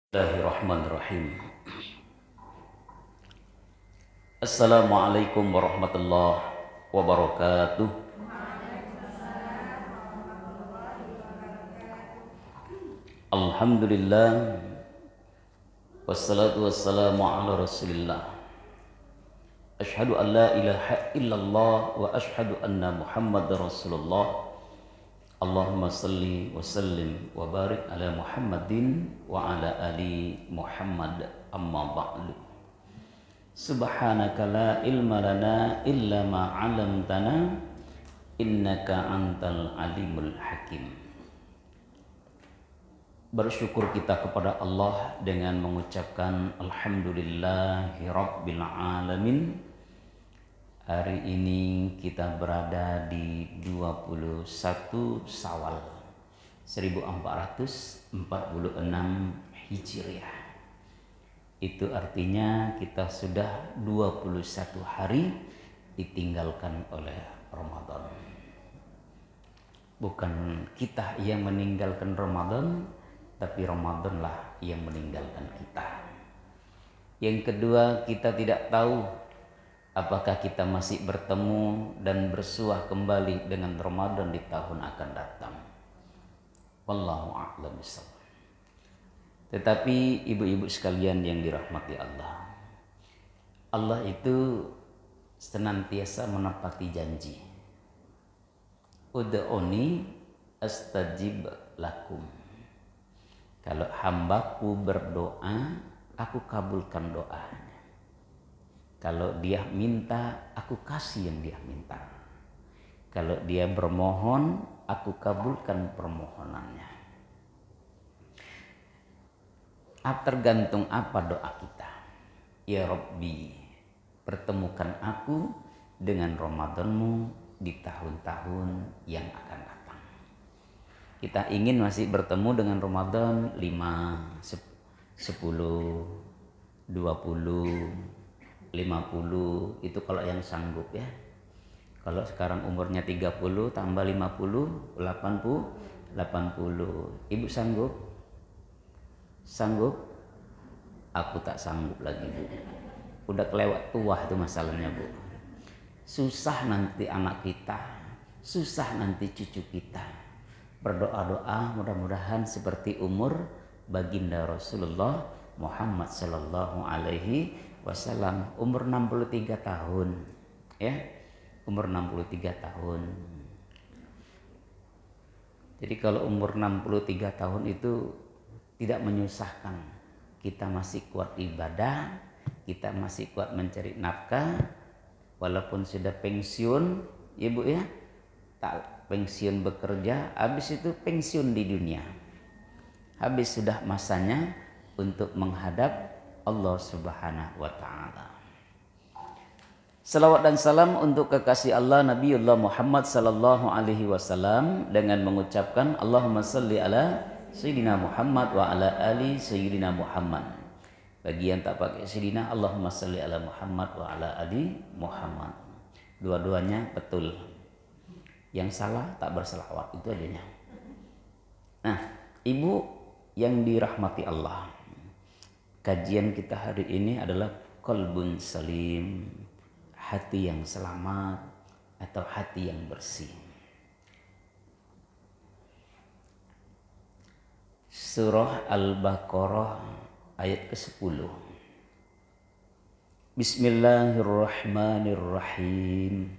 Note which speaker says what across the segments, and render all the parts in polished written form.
Speaker 1: Bismillahirrahmanirrahim. Assalamualaikum warahmatullahi wabarakatuh. Alhamdulillah, wassalatu wassalamu ala rasulillah. Ashhadu an la ilaha illallah wa ashhadu anna muhammadar rasulullah. Allahumma salli wa sallim wa barik ala Muhammadin wa ala ali Muhammad, amma ba'du. Subhanaka la ilma lana illa ma 'allamtana innaka antal alimul hakim. Bersyukur kita kepada Allah dengan mengucapkan alhamdulillahi rabbil alamin. Hari ini kita berada di 21 Syawal 1446 Hijriah. Itu artinya kita sudah 21 hari ditinggalkan oleh Ramadan. Bukan kita yang meninggalkan Ramadan, tapi Ramadanlah yang meninggalkan kita. Yang kedua, kita tidak tahu apakah kita masih bertemu dan bersuah kembali dengan Ramadan di tahun akan datang. Wallahu a'lam bishawab. Tetapi ibu-ibu sekalian yang dirahmati Allah, Allah itu senantiasa menepati janji. Ud'uni astajib lakum. Kalau hambaku berdoa, aku kabulkan doanya. Kalau dia minta, aku kasih yang dia minta. Kalau dia bermohon, aku kabulkan permohonannya. Tergantung apa doa kita. Ya Rabbi, pertemukan aku dengan Ramadanmu di tahun-tahun yang akan datang. Kita ingin masih bertemu dengan Ramadan 5, 10, 20, 50, itu kalau yang sanggup ya. Kalau sekarang umurnya 30 tambah 50, 80. Ibu sanggup? Sanggup? Aku tak sanggup lagi, Bu. Udah kelewat tua itu masalahnya, Bu. Susah nanti anak kita, susah nanti cucu kita. Berdoa-doa mudah-mudahan seperti umur baginda Rasulullah Muhammad sallallahu alaihi wasallam, umur 63 tahun ya, umur 63 tahun. Jadi kalau umur 63 tahun itu tidak menyusahkan, kita masih kuat ibadah, kita masih kuat mencari nafkah walaupun sudah pensiun ya Bu ya, tak pensiun bekerja, habis itu pensiun di dunia, habis sudah masanya untuk menghadap Allah Subhanahu wa ta'ala. Salawat dan salam untuk kekasih Allah Nabiullah Muhammad sallallahu alaihi wasallam dengan mengucapkan Allahumma salli ala Sayyidina Muhammad wa ala ali Sayyidina Muhammad. Bagi yang tak pakai Sayyidina, Allahumma salli ala Muhammad wa ala ali Muhammad. Dua-duanya betul. Yang salah tak berselawat, itu adanya. Nah, ibu yang dirahmati Allah, kajian kita hari ini adalah qalbun salim, hati yang selamat atau hati yang bersih. Surah Al-Baqarah ayat ke-10. Bismillahirrahmanirrahim.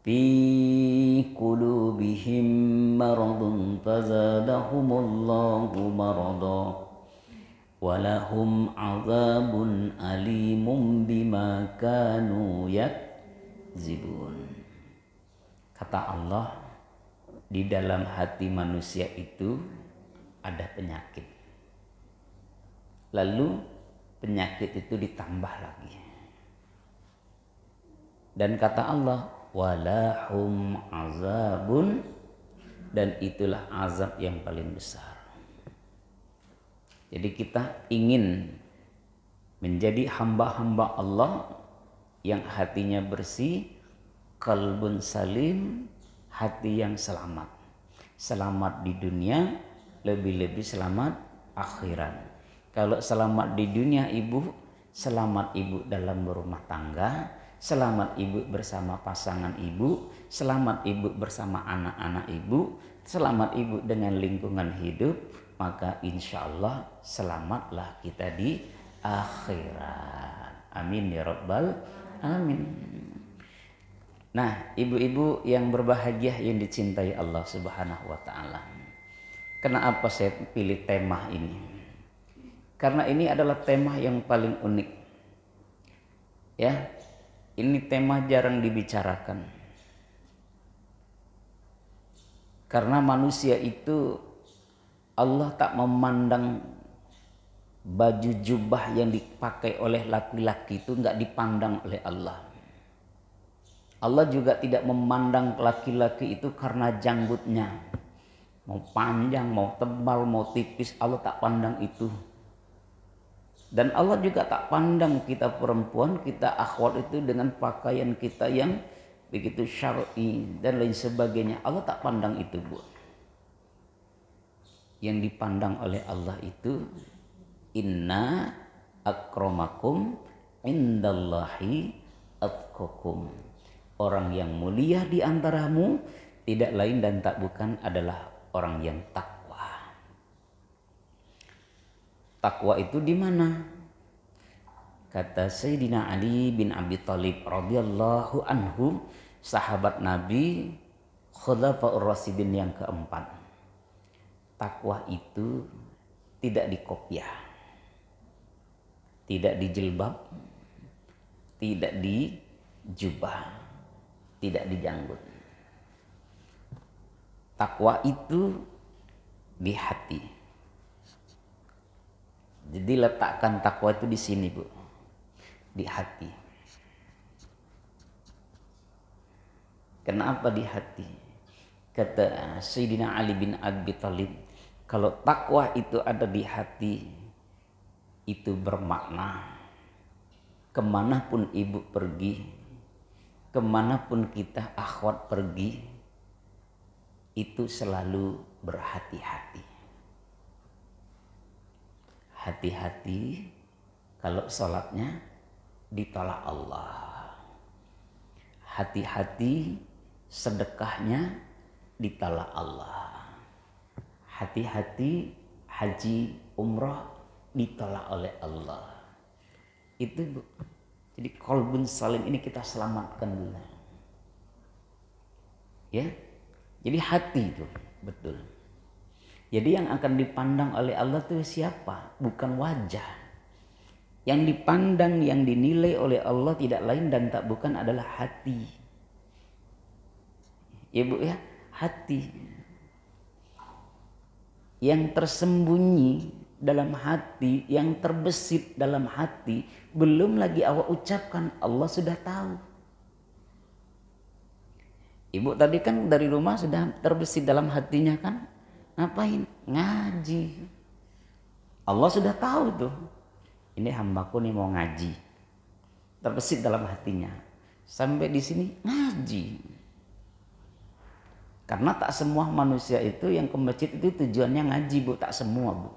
Speaker 1: Fi qulubihim maradun fazadahumullahu marada. Walahum azabun alimun bima kanu yakzibun. Kata Allah, di dalam hati manusia itu ada penyakit. Lalu penyakit itu ditambah lagi. Dan kata Allah, walahum azabun, dan itulah azab yang paling besar. Jadi kita ingin menjadi hamba-hamba Allah yang hatinya bersih, qalbun salim, hati yang selamat. Selamat di dunia, lebih-lebih selamat akhirat. Kalau selamat di dunia ibu, selamat ibu dalam berumah tangga, selamat ibu bersama pasangan ibu, selamat ibu bersama anak-anak ibu, selamat ibu dengan lingkungan hidup, maka insya Allah selamatlah kita di akhirat. Amin ya rabbal alamin. Nah, ibu-ibu yang berbahagia yang dicintai Allah Subhanahu wa taala. Kenapa saya pilih tema ini? Karena ini adalah tema yang paling unik. Ya. Ini tema jarang dibicarakan. Karena manusia itu Allah tak memandang baju jubah yang dipakai oleh laki-laki itu enggak dipandang oleh Allah. Allah juga tidak memandang laki-laki itu karena janggutnya. Mau panjang, mau tebal, mau tipis, Allah tak pandang itu. Dan Allah juga tak pandang kita perempuan, kita akhwat itu dengan pakaian kita yang begitu syar'i dan lain sebagainya. Allah tak pandang itu, Bu. Yang dipandang oleh Allah itu inna akramakum indallahi atqakum. Orang yang mulia di antaramu tidak lain dan tak bukan adalah orang yang takwa. Takwa itu di mana? Kata Sayyidina Ali bin Abi Thalib radhiyallahu anhu, sahabat Nabi, Khulafaur Rasyidin yang keempat. Takwa itu tidak dikopiah, tidak dijilbab, tidak dijubah, tidak dijanggut. Takwa itu di hati. Jadi letakkan takwa itu di sini, Bu. Di hati. Kenapa di hati? Kata Sayyidina Ali bin Abi Thalib, kalau takwa itu ada di hati, itu bermakna kemanapun ibu pergi, kemanapun kita akhwat pergi, itu selalu berhati-hati. Hati-hati kalau sholatnya ditolak Allah. Hati-hati sedekahnya ditolak Allah. Hati-hati haji umrah ditolak oleh Allah. Itu, Bu. Jadi qalbun salim ini kita selamatkan dulu. Ya. Jadi hati itu, betul. Jadi yang akan dipandang oleh Allah itu siapa? Bukan wajah. Yang dipandang, yang dinilai oleh Allah tidak lain dan tak bukan adalah hati. Ya Bu ya, hati. Yang tersembunyi dalam hati, yang terbesit dalam hati, belum lagi awak ucapkan, Allah sudah tahu. Ibu tadi kan dari rumah sudah terbesit dalam hatinya kan? Ngapain? Ngaji. Allah sudah tahu tuh. Ini hambaku nih mau ngaji. Terbesit dalam hatinya. Sampai di sini ngaji. Karena tak semua manusia itu yang ke masjid itu tujuannya ngaji, Bu. Tak semua, Bu.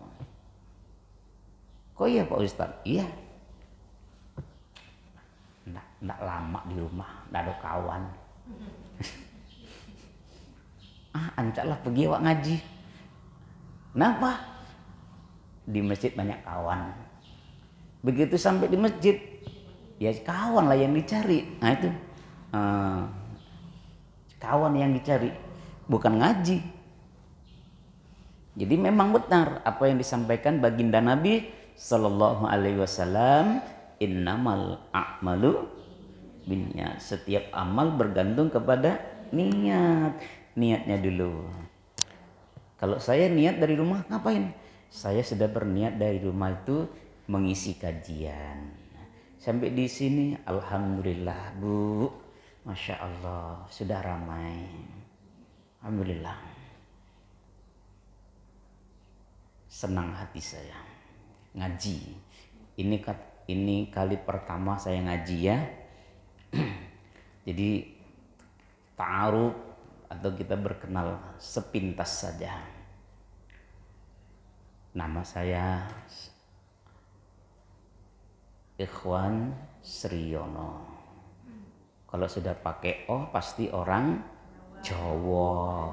Speaker 1: Kok iya Pak Ustadz? Iya. Nggak lama di rumah, nggak ada kawan. Ancaklah pergi awak ngaji. Kenapa? Di masjid banyak kawan. Begitu sampai di masjid, ya kawan lah yang dicari. Nah itu, kawan yang dicari, bukan ngaji. Jadi memang benar apa yang disampaikan baginda Nabi Sallallahu Alaihi Wasallam, innamal a'malu binniyat. Setiap amal bergantung kepada niat. Niatnya dulu. Kalau saya niat dari rumah ngapain? Saya sudah berniat dari rumah itu mengisi kajian. Sampai di sini alhamdulillah, Bu. Masya Allah sudah ramai. Alhamdulillah. Senang hati saya ngaji. Ini kali pertama saya ngaji ya. Jadi ta'aruf atau kita berkenal sepintas saja. Nama saya Ikhwan Sriyono. Kalau sudah pakai O pasti orang Jawa.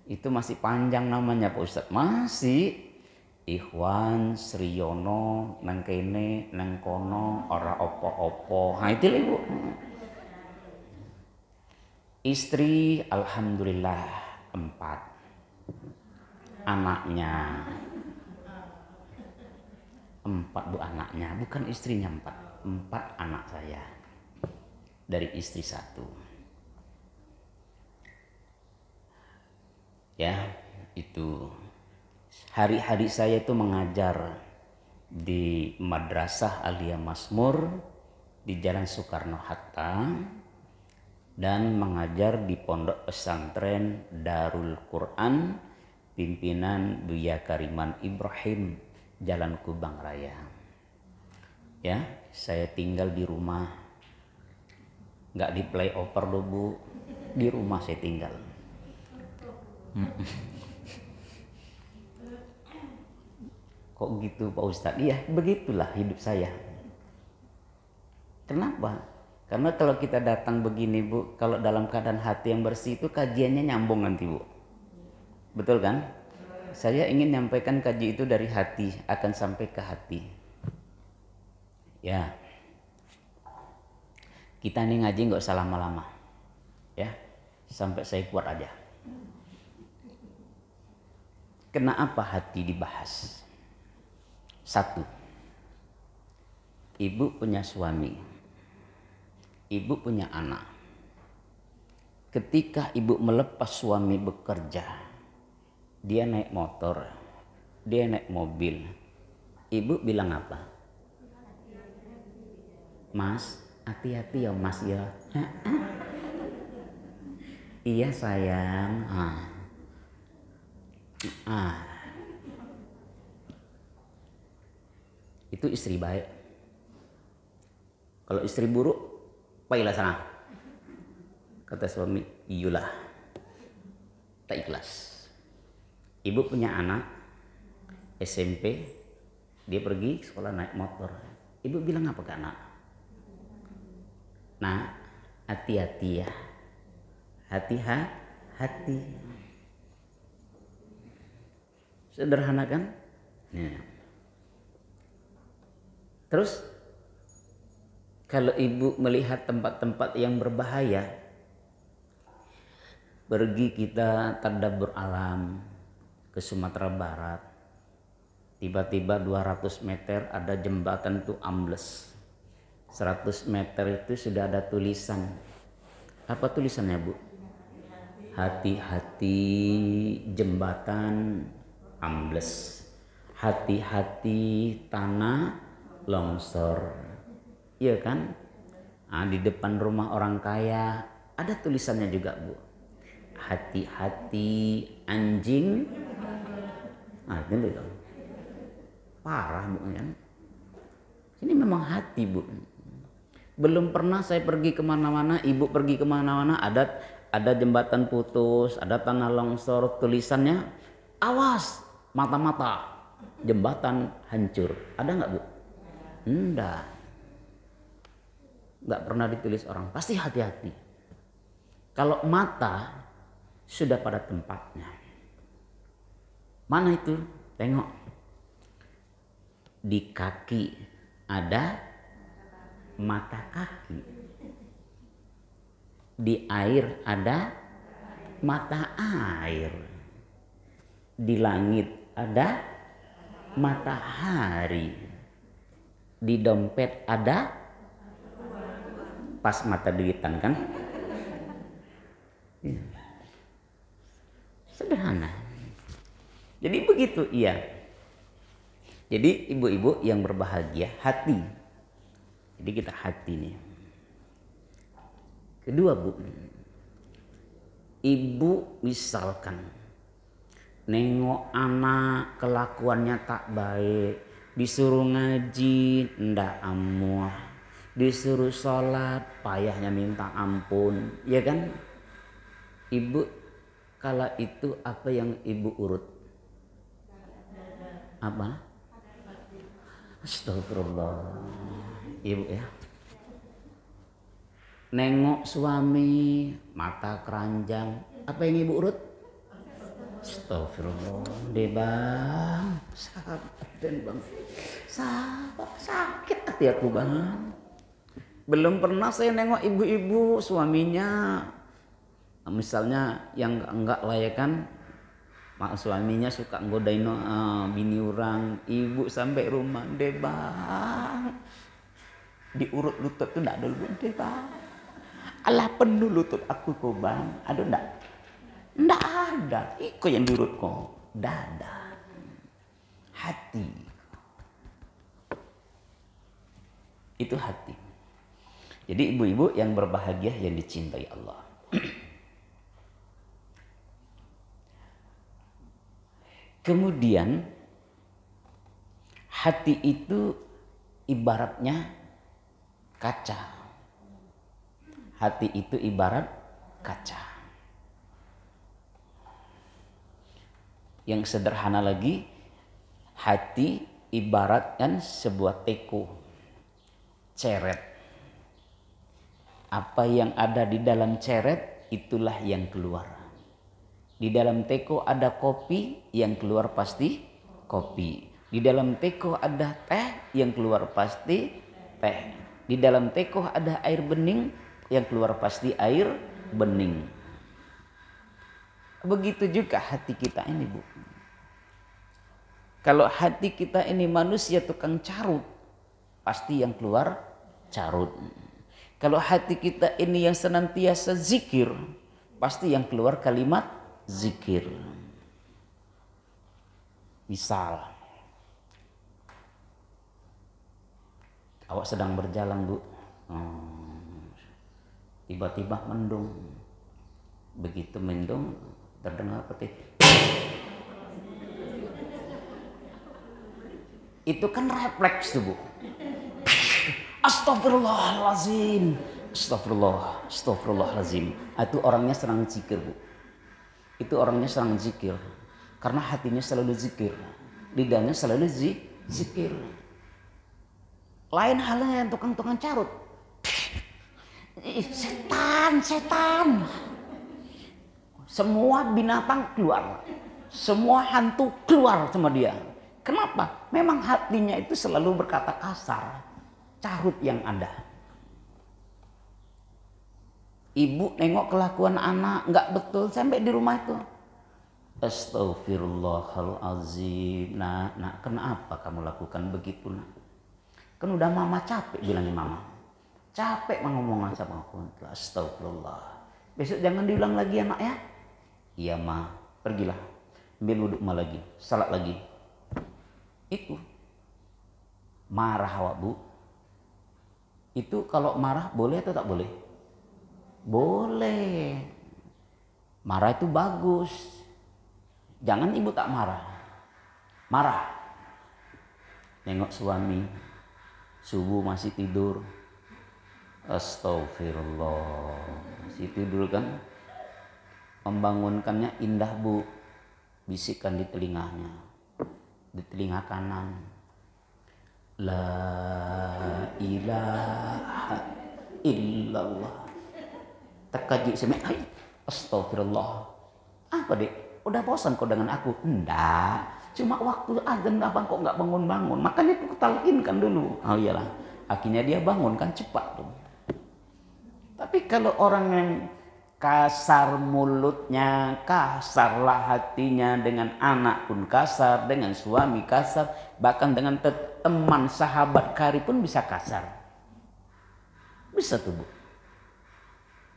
Speaker 1: Itu masih panjang namanya Pak Ustadz. Masih Ikhwan Sriyono nang kene nang kono ora opo-opo. Nah itu Ibu. Istri alhamdulillah 4. Anaknya 4 Bu anaknya, bukan istrinya 4. 4 anak saya. Dari istri 1. Ya, itu hari-hari saya itu mengajar di Madrasah Alia Masmur di Jalan Soekarno Hatta dan mengajar di Pondok Pesantren Darul Quran pimpinan Buya Kariman Ibrahim Jalan Kubang Raya. Ya, saya tinggal di rumah. Nggak di playover loh Bu, di rumah saya tinggal. Kok gitu Pak Ustadz? Iya begitulah hidup saya. Kenapa? Karena kalau kita datang begini Bu, kalau dalam keadaan hati yang bersih itu kajiannya nyambung nanti Bu. Betul kan? Saya ingin menyampaikan kaji itu dari hati, akan sampai ke hati. Ya. Kita nih ngaji nggak usah lama-lama, ya, sampai saya kuat aja. Kenapa hati dibahas? 1. Ibu punya suami, ibu punya anak. Ketika ibu melepas suami bekerja, dia naik motor, dia naik mobil, ibu bilang apa? Mas, hati-hati ya Mas ya. Iya sayang. Itu istri baik. Kalau istri buruk, pailah sana. Kata suami, iyulah. Tak ikhlas. Ibu punya anak SMP, dia pergi sekolah naik motor. Ibu bilang apa ke anak? Nah, hati-hati ya. Hati-hati. Sederhana kan? Ya. Terus kalau ibu melihat tempat-tempat yang berbahaya, pergi kita tadabbur alam ke Sumatera Barat. Tiba-tiba 200 meter ada jembatan tuh ambles. 100 meter itu sudah ada tulisan. Apa tulisannya Bu? Hati-hati jembatan ambles. Hati-hati tanah longsor. Iya kan? Nah, di depan rumah orang kaya ada tulisannya juga Bu. Hati-hati anjing. Nah, itu dong. Parah Bu kan? Ini memang hati Bu. Belum pernah saya pergi kemana-mana, ibu pergi kemana-mana, ada jembatan putus, ada tanah longsor, tulisannya awas mata-mata jembatan hancur. Ada nggak Bu? Enggak. Nggak pernah ditulis orang. Pasti hati-hati. Kalau mata sudah pada tempatnya. Mana itu? Tengok. Di kaki ada mata kaki. Di air ada mata air. Di langit ada matahari. Di dompet ada pas mata duitan kan? Sederhana. Jadi begitu iya. Jadi ibu-ibu yang berbahagia hati. Jadi kita hati nih. Kedua Bu, ibu misalkan nengok anak kelakuannya tak baik, disuruh ngaji ndak amuah, disuruh sholat payahnya minta ampun, ya kan? Ibu kala itu apa yang ibu urut? Apa? Astagfirullah. Ibu ya. Nengok suami, mata keranjang. Apa yang ibu urut? Astagfirullah. Deh bang, sabar bang. Sabar, sakit hati aku bang. Belum pernah saya nengok ibu-ibu suaminya. Misalnya yang enggak layakan, suaminya suka nggodain bini orang, ibu sampai rumah, deh bang, diurut lutut tuh ndak ada lutut deh bang, alah penuh lutut aku kok bang, ada ndak ada, iko yang diurut kok, dada, hati, itu hati. Jadi ibu-ibu yang berbahagia yang dicintai Allah. Kemudian hati itu ibaratnya kaca. Hati itu ibarat kaca. Yang sederhana lagi, hati ibaratkan sebuah teko, ceret. Apa yang ada di dalam ceret itulah yang keluar. Di dalam teko ada kopi, yang keluar pasti kopi. Di dalam teko ada teh, yang keluar pasti teh. Di dalam teko ada air bening, yang keluar pasti air bening. Begitu juga hati kita ini, Bu. Kalau hati kita ini manusia tukang carut, pasti yang keluar carut. Kalau hati kita ini yang senantiasa zikir, pasti yang keluar kalimat zikir. Misal, awak sedang berjalan, Bu, tiba-tiba mendung. Begitu mendung, terdengar petir. Itu kan refleks tuh, Bu. Astagfirullahalazim, astagfirullahalazim. Itu orangnya sedang zikir, Bu. Itu orangnya sedang zikir. Karena hatinya selalu zikir, lidahnya selalu zikir. Lain halnya yang tukang-tukang carut. Setan. Semua binatang keluar, semua hantu keluar sama dia. Kenapa? Memang hatinya itu selalu berkata kasar, carut yang ada. Ibu nengok kelakuan anak nggak betul sampai di rumah itu. Astagfirullahalazim. Nak, kenapa kamu lakukan begitu, nak? Kan udah mama capek bilangin mama. Capek mengomongan sama aku. Astagfirullah. Besok jangan diulang lagi ya, nak ya. Iya, ma. Pergilah. Ambil wudhu ma lagi. Salat lagi. Itu. Marah awak, Bu. Itu kalau marah boleh atau tak boleh? Boleh. Marah itu bagus. Jangan ibu tak marah. Marah. Nengok suami. Subuh masih tidur. Astagfirullah. Masih tidur kan? Membangunkannya indah, Bu. Bisikkan di telinganya. Di telinga kanan. La ilaha illallah. Terkejut semek. Astagfirullah. Apa, Dek? Udah bosan kau dengan aku? Enggak. Cuma waktu azan abang kok nggak bangun-bangun. Makanya aku talkinkan dulu. Oh iyalah. Akhirnya dia bangun kan cepat tuh. Tapi kalau orang yang kasar mulutnya, kasarlah hatinya, dengan anak pun kasar, dengan suami kasar, bahkan dengan teman sahabat karib pun bisa kasar. Bisa tuh, Bu.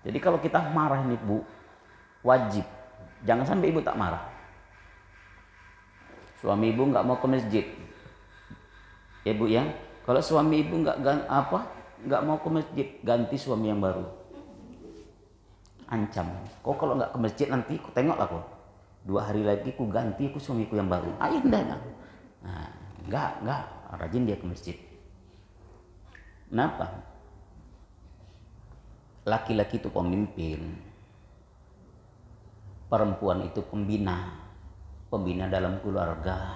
Speaker 1: Jadi kalau kita marah nih, Bu, wajib jangan sampai ibu tak marah. Suami ibu nggak mau ke masjid, ya Bu ya. Kalau suami ibu nggak mau ke masjid, ganti suami yang baru. Ancam. Kok kalau nggak ke masjid nanti ku tengoklah kok. 2 hari lagi ku ganti ku suamiku yang baru. Ayo enggak. Nah, enggak, rajin dia ke masjid. Kenapa? Laki-laki itu pemimpin. Perempuan itu pembina dalam keluarga.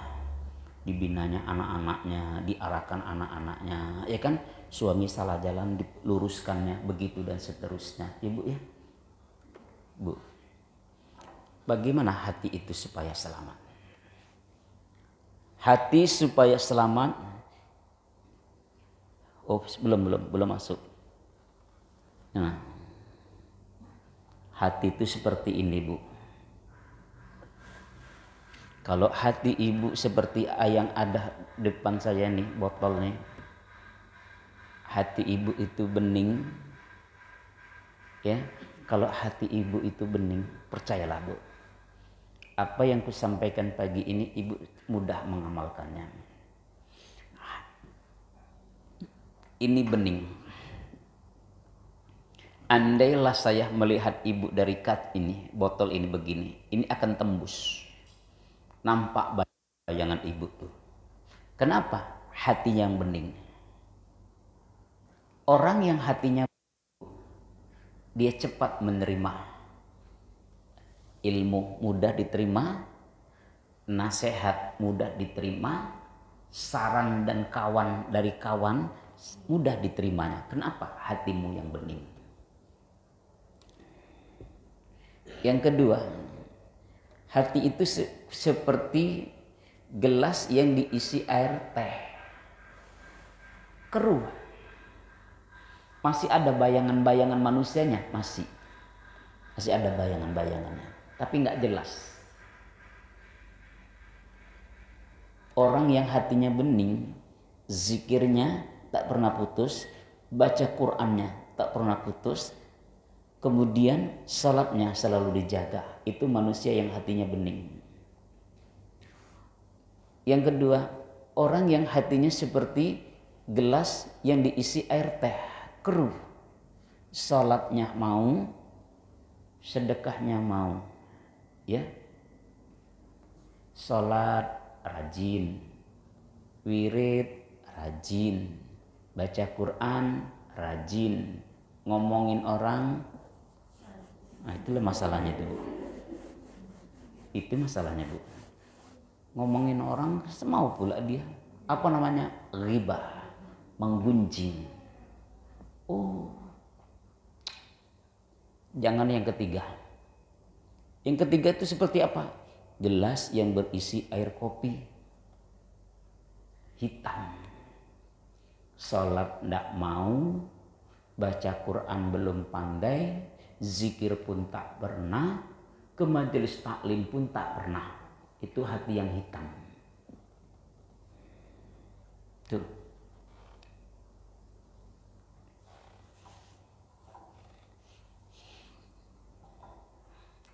Speaker 1: dibinanya anak-anaknya, diarahkan anak-anaknya, ya kan? Suami salah jalan diluruskannya, begitu dan seterusnya. Ibu ya, Bu, bagaimana hati itu supaya selamat? Hati supaya selamat. Oh, belum masuk. Nah, hati itu seperti ini, Bu. Kalau hati ibu seperti yang ada depan saya nih, botol nih. Hati ibu itu bening. Ya, kalau hati ibu itu bening, percayalah, Bu. Apa yang kusampaikan pagi ini ibu mudah mengamalkannya. Ini bening. Andailah saya melihat ibu dari ini, botol ini begini, ini akan tembus. Nampak bayangan ibu tuh. Kenapa? Hati yang bening. Orang yang hatinya dia cepat menerima ilmu, mudah diterima, nasihat mudah diterima, saran dan kawan dari kawan mudah diterimanya. Kenapa? Hatimu yang bening. Yang kedua, hati itu seperti gelas yang diisi air teh. Keruh. Masih ada bayangan-bayangan manusianya, masih ada bayangan-bayangannya, tapi nggak jelas. Orang yang hatinya bening, zikirnya tak pernah putus, baca Qur'annya tak pernah putus, kemudian salatnya selalu dijaga. Itu manusia yang hatinya bening. Yang kedua, orang yang hatinya seperti gelas yang diisi air teh, keruh. Salatnya mau, sedekahnya mau. Ya. Salat rajin, wirid rajin, baca Quran rajin, ngomongin orang, nah itulah masalahnya itu, Bu. Itu masalahnya, Bu. Ngomongin orang semau pula dia. Apa namanya? Ghibah, menggunjing. Oh, jangan yang ketiga. Yang ketiga itu seperti apa? Gelas yang berisi air kopi hitam. Salat ndak mau, baca Quran belum pandai, zikir pun tak pernah, ke majelis taklim pun tak pernah. Itu hati yang hitam. Tuh.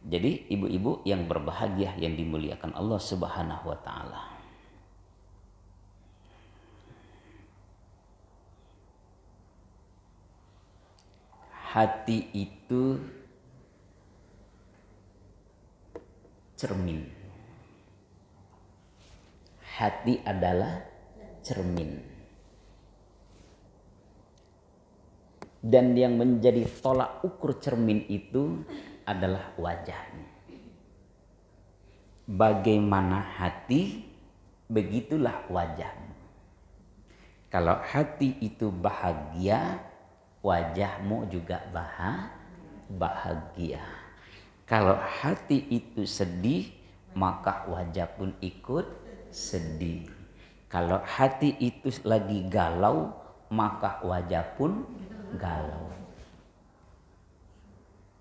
Speaker 1: Jadi ibu-ibu yang berbahagia yang dimuliakan Allah Subhanahu wa taala. Hati itu cermin. Hati adalah cermin. Dan yang menjadi tolak ukur cermin itu adalah wajahnya. Bagaimana hati, begitulah wajahmu. Kalau hati itu bahagia, wajahmu juga bahagia. Kalau hati itu sedih, maka wajah pun ikut sedih. Kalau hati itu lagi galau, maka wajah pun galau.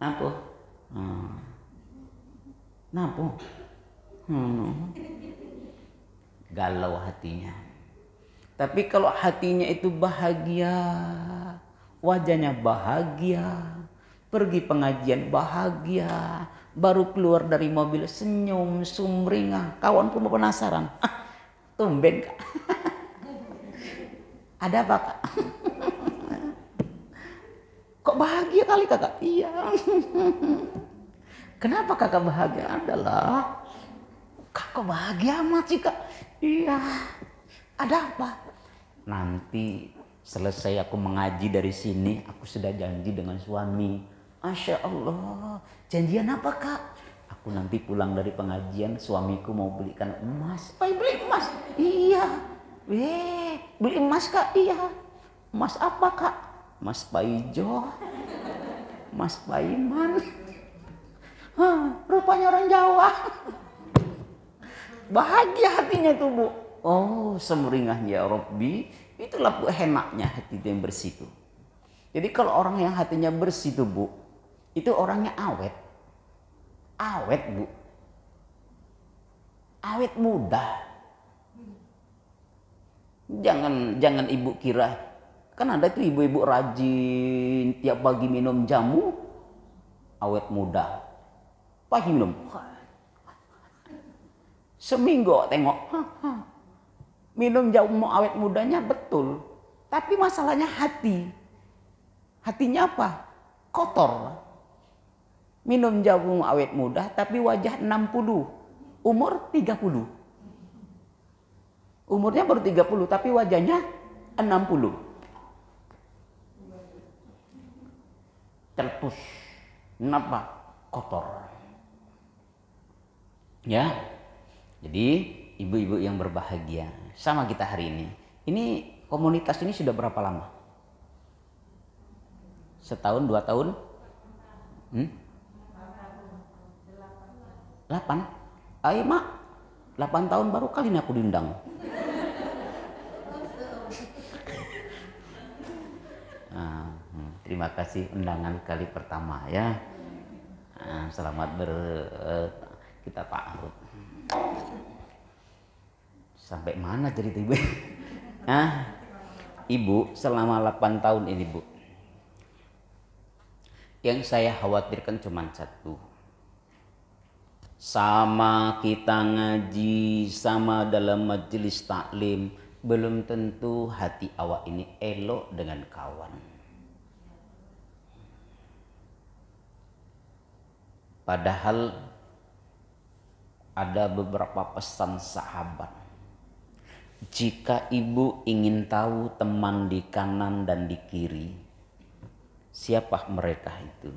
Speaker 1: Napa? Napa? Galau hatinya. Tapi kalau hatinya itu bahagia, wajahnya bahagia, pergi pengajian bahagia, baru keluar dari mobil senyum, sumringah, kawan pun penasaran. Tumben Kak. Ada apa Kak? Kok bahagia kali Kakak? Iya. Kenapa Kakak bahagia? Adalah Kakak bahagia amat sih Kak. Iya. Ada apa? Nanti selesai aku mengaji dari sini, aku sudah janji dengan suami. Masya Allah, janjian apa Kak? Aku nanti pulang dari pengajian, suamiku mau belikan emas. Oh, beli emas? Iya. Beli emas Kak? Iya. Emas apa Kak? Emas Paijo. Emas Paiman. Rupanya orang Jawa. Bahagia hatinya tuh Bu. Oh, semeringah ya Rabbi. Itulah Bu enaknya hati yang bersih itu. Jadi kalau orang yang hatinya bersih tuh Bu, itu orangnya awet. Awet Bu. Awet muda. Jangan Ibu kira, kan ada tuh ibu-ibu rajin tiap pagi minum jamu, awet muda. Pagi minum. Seminggu tengok. Minum jamu awet mudanya betul. Tapi masalahnya hati. Hatinya apa? Kotor. Minum jamu awet muda tapi wajah 60. Umur 30. Umurnya baru 30 tapi wajahnya 60. Tertus. Kenapa? Kotor. Ya. Jadi ibu-ibu yang berbahagia sama kita hari ini. Ini komunitas ini sudah berapa lama? Setahun, 2 tahun? 8? Ayo mak, 8 tahun baru kali ini aku diundang. Terima kasih undangan kali pertama ya. Selamat kita ta'aruf. Sampai mana jadi Ibu? Ibu selama 8 tahun ini Bu, yang saya khawatirkan cuma satu. Sama kita ngaji, sama dalam majelis taklim, belum tentu hati awak ini elok dengan kawan. Padahal ada beberapa pesan sahabat. Jika ibu ingin tahu teman di kanan dan di kiri, siapa mereka itu?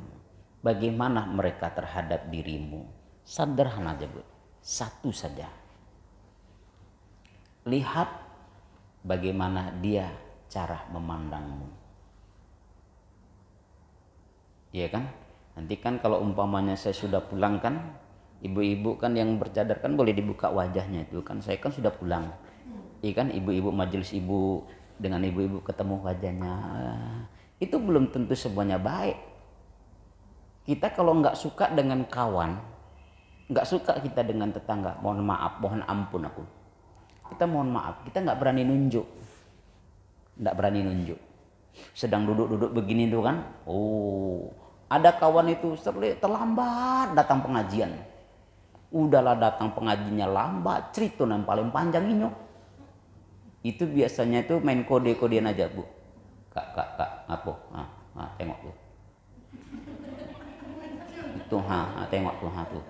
Speaker 1: Bagaimana mereka terhadap dirimu? Sederhana aja Bu, satu saja. Lihat bagaimana dia cara memandangmu. Iya kan? Nanti kan kalau umpamanya saya sudah pulang kan, ibu-ibu kan yang bercadar kan boleh dibuka wajahnya itu kan. Saya kan sudah pulang. Iya kan, ibu-ibu majelis ibu dengan ibu-ibu ketemu wajahnya. Itu belum tentu semuanya baik. Kita kalau nggak suka dengan kawan, nggak suka kita dengan tetangga, mohon maaf, mohon ampun aku. Kita mohon maaf, kita nggak berani nunjuk. Nggak berani nunjuk. Sedang duduk-duduk begini tuh kan, ada kawan itu terlambat datang pengajian. Udahlah datang pengajiannya lambat, cerita yang paling panjang ini. Itu biasanya itu main kode-kodean aja Bu. Kak, apa? Tengok tuh. Itu tengok tuh, tuh.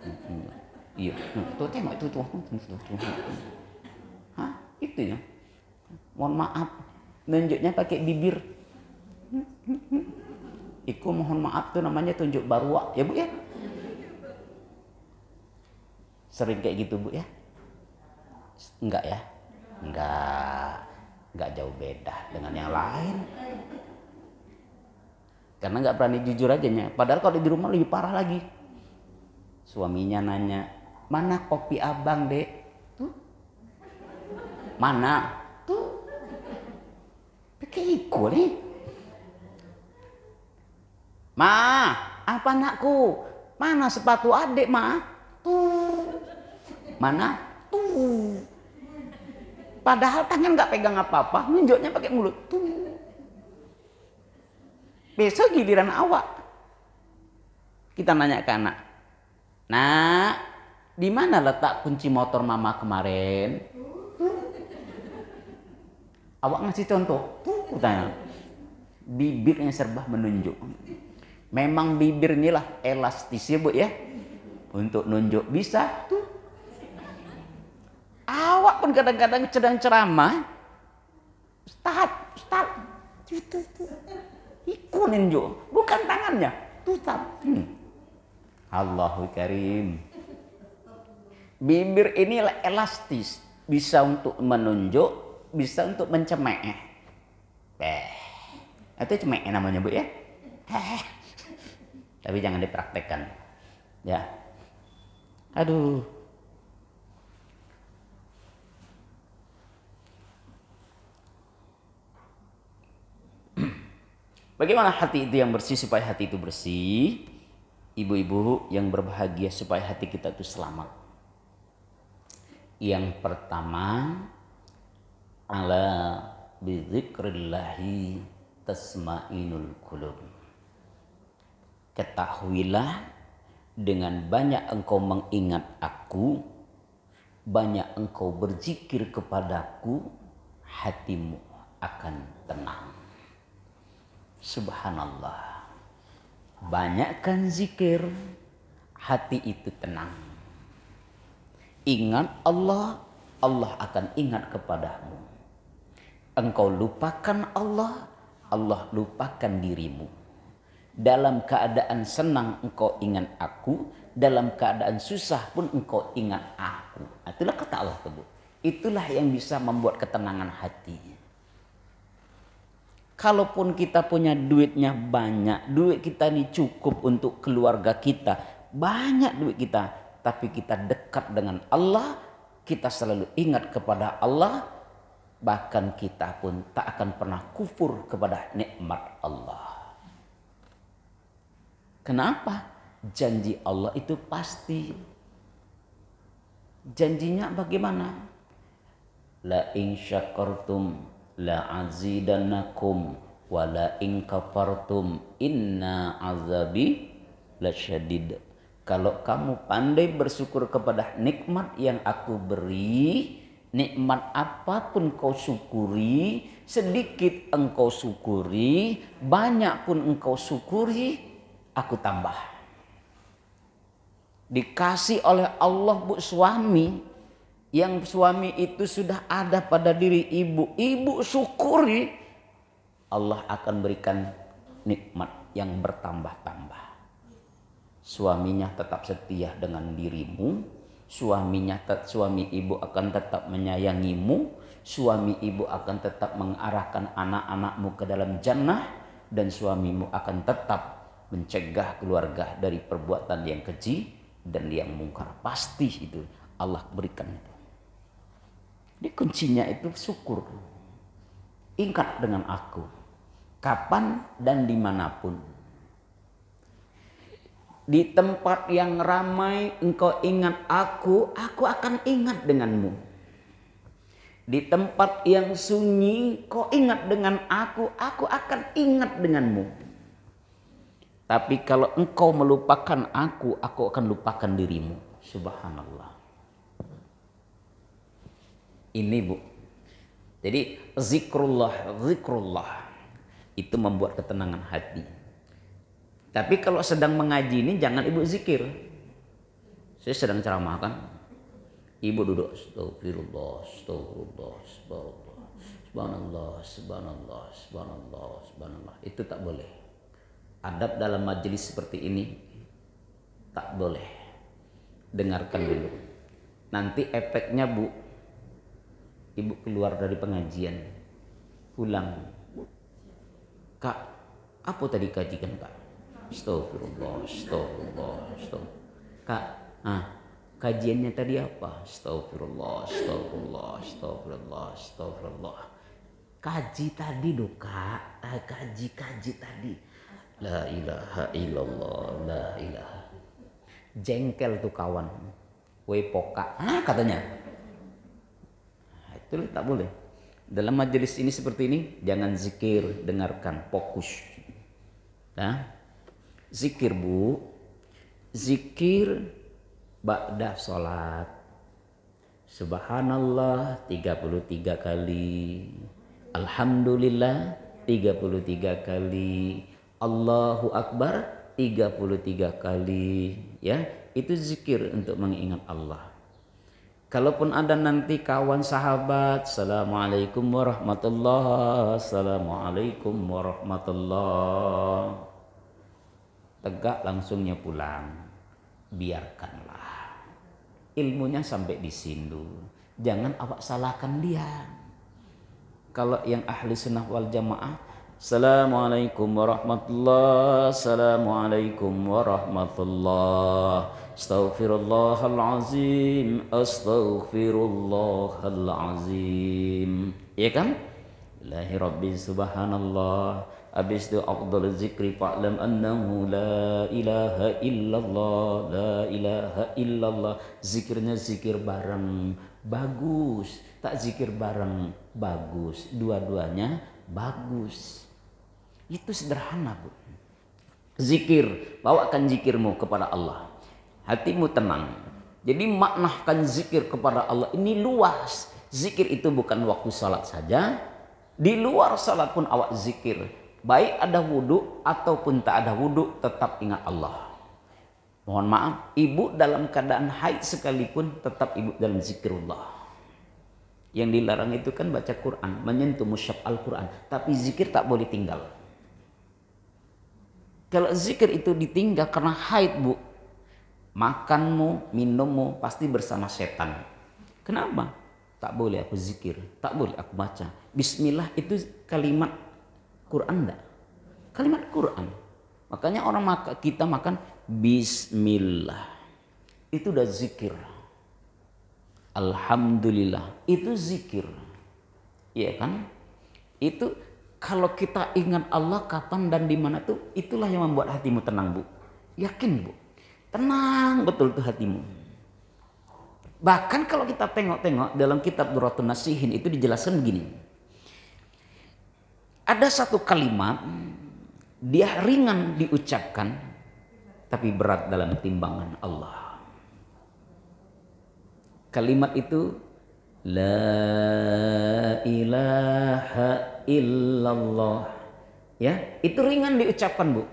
Speaker 1: Iya, tuh tengok itu tuh. Itu ya. Mohon maaf, nunjuknya pakai bibir. Iku mohon maaf tuh namanya tunjuk barua ya Bu ya. Sering kayak gitu Bu ya? Enggak ya? Enggak jauh beda dengan yang lain. Karena enggak berani jujur aja nya. Padahal kalau di rumah lebih parah lagi. Suaminya nanya, mana kopi abang Dek? Tuh. Mana? Tuh. Pakai iku nih. Ma, apa anakku? Mana sepatu adik, Ma? Tuh. Mana? Tuh. Padahal tangan nggak pegang apa-apa, nunjuknya pakai mulut. Tuh. Besok giliran awak. Kita nanya ke anak. Nak, di mana letak kunci motor mama kemarin? Awak ngasih contoh. Tuh, tanya. Bibirnya serba menunjuk. Memang bibir inilah elastis ya Bu ya. Untuk nunjuk bisa. Tuh. Awak pun kadang-kadang sedang ceramah. Ustaz. Itu. Iku nunjuk. Bukan tangannya. Ustaz. Allahu Karim. Bibir inilah elastis. bisa untuk menunjuk, bisa untuk mencemek. Itu cemek namanya Bu ya. Tapi jangan dipraktekkan. Ya. Aduh. Bagaimana hati itu yang bersih supaya hati itu bersih? Ibu-ibu yang berbahagia supaya hati kita itu selamat. Yang pertama, ala bizikrillahi tasma'inul qulub. Ketahuilah dengan banyak engkau mengingat aku, banyak engkau berzikir kepadaku, hatimu akan tenang. Subhanallah. Banyakkan zikir, hati itu tenang. Ingat Allah, Allah akan ingat kepadamu. Engkau lupakan Allah, Allah lupakan dirimu. Dalam keadaan senang engkau ingat aku, dalam keadaan susah pun engkau ingat aku. Itulah kata Allah tersebut. Itulah yang bisa membuat ketenangan hati. Kalaupun kita punya duitnya banyak, duit kita ini cukup untuk keluarga kita, banyak duit kita, tapi kita dekat dengan Allah, kita selalu ingat kepada Allah, bahkan kita pun tak akan pernah kufur kepada nikmat Allah. Kenapa? Janji Allah itu pasti. Janjinya bagaimana? La in syakartum la azidannakum wa la in kafartum inna azabi lasyadid. Kalau kamu pandai bersyukur kepada nikmat yang aku beri, nikmat apapun kau syukuri, sedikit engkau syukuri, banyak pun engkau syukuri, aku tambah. Dikasih oleh Allah Bu suami, yang suami itu sudah ada pada diri ibu, ibu syukuri, Allah akan berikan nikmat yang bertambah-tambah. Suaminya tetap setia dengan dirimu, suami ibu akan tetap menyayangimu, suami ibu akan tetap mengarahkan anak-anakmu ke dalam jannah, dan suamimu akan tetap mencegah keluarga dari perbuatan yang keji dan yang mungkar. Pasti itu Allah berikan itu. Di kuncinya itu syukur. Ingat dengan aku. Kapan dan dimanapun. Di tempat yang ramai engkau ingat aku akan ingat denganmu. Di tempat yang sunyi kau ingat dengan aku akan ingat denganmu. Tapi kalau engkau melupakan aku akan lupakan dirimu. Subhanallah. Ini Bu. Jadi zikrullah itu membuat ketenangan hati. Tapi kalau sedang mengaji ini jangan ibu zikir. Saya sedang ceramah kan. Ibu duduk astagfirullah, astagfirullah, astagfirullah. Subhanallah, subhanallah, subhanallah, subhanallah. Itu tak boleh. Adab dalam majelis seperti ini tak boleh. Dengarkan dulu. Nanti efeknya Bu, ibu keluar dari pengajian, pulang, Kak, apa tadi kajikan Kak? Astagfirullah, astagfirullah, astagfirullah. Kak, kajiannya tadi apa? Astagfirullah, astagfirullah, astagfirullah, astagfirullah. Kaji tadi loh Kak, kaji tadi. La ilaha illallah, la ilaha. Jengkel tuh kawan, woi poka, katanya. Itu tak boleh. Dalam majelis ini seperti ini, jangan zikir, dengarkan, fokus. Nah, zikir Bu, zikir ba'da sholat. Subhanallah 33 kali. Alhamdulillah 33 kali. Allahu Akbar 33 kali. Ya, itu zikir untuk mengingat Allah. Kalaupun ada nanti kawan sahabat, Assalamualaikum warahmatullahi, Assalamualaikum warahmatullahi. Tegak langsungnya pulang. Biarkanlah. Ilmunya sampai di sini. Jangan awak salahkan dia. Kalau yang ahli sunnah wal jamaah, Assalamualaikum warahmatullah, Assalamualaikum warahmatullah, Astaghfirullahalazim, Astaghfirullahalazim. Ya kan? Ilahi Rabbi subhanallah. Habis itu afdal zikri fa'lam annahu la ilaha illallah, la ilaha illallah. Zikirnya zikir bareng, bagus. Tak zikir bareng, bagus. Dua-duanya bagus. Itu sederhana, Bu. Zikir, bawakan zikirmu kepada Allah. Hatimu tenang. Jadi maknahkan zikir kepada Allah ini luas. Zikir itu bukan waktu salat saja. Di luar salat pun awak zikir. Baik ada wudhu ataupun tak ada wudhu, tetap ingat Allah. Mohon maaf, ibu dalam keadaan haid sekalipun tetap ibu dalam zikrullah. Yang dilarang itu kan baca Quran, menyentuh mushaf Al-Quran. Tapi zikir tak boleh tinggal. Kalau zikir itu ditinggal karena haid, Bu, makanmu, minummu pasti bersama setan. Kenapa? Tak boleh aku zikir, tak boleh aku baca. Bismillah itu kalimat Quran enggak? Kalimat Quran. Makanya kita makan bismillah. Itu udah zikir. Alhamdulillah, itu zikir. Iya kan? Itu kalau kita ingat Allah kapan dan di mana tuh, itulah yang membuat hatimu tenang, Bu. Yakin, Bu. Tenang betul tuh hatimu. Bahkan kalau kita tengok-tengok dalam kitab Duratun Nasihin itu dijelaskan begini. Ada satu kalimat, dia ringan diucapkan, tapi berat dalam timbangan Allah. Kalimat itu, La ilaha illallah. Ya, itu ringan diucapkan, Bu.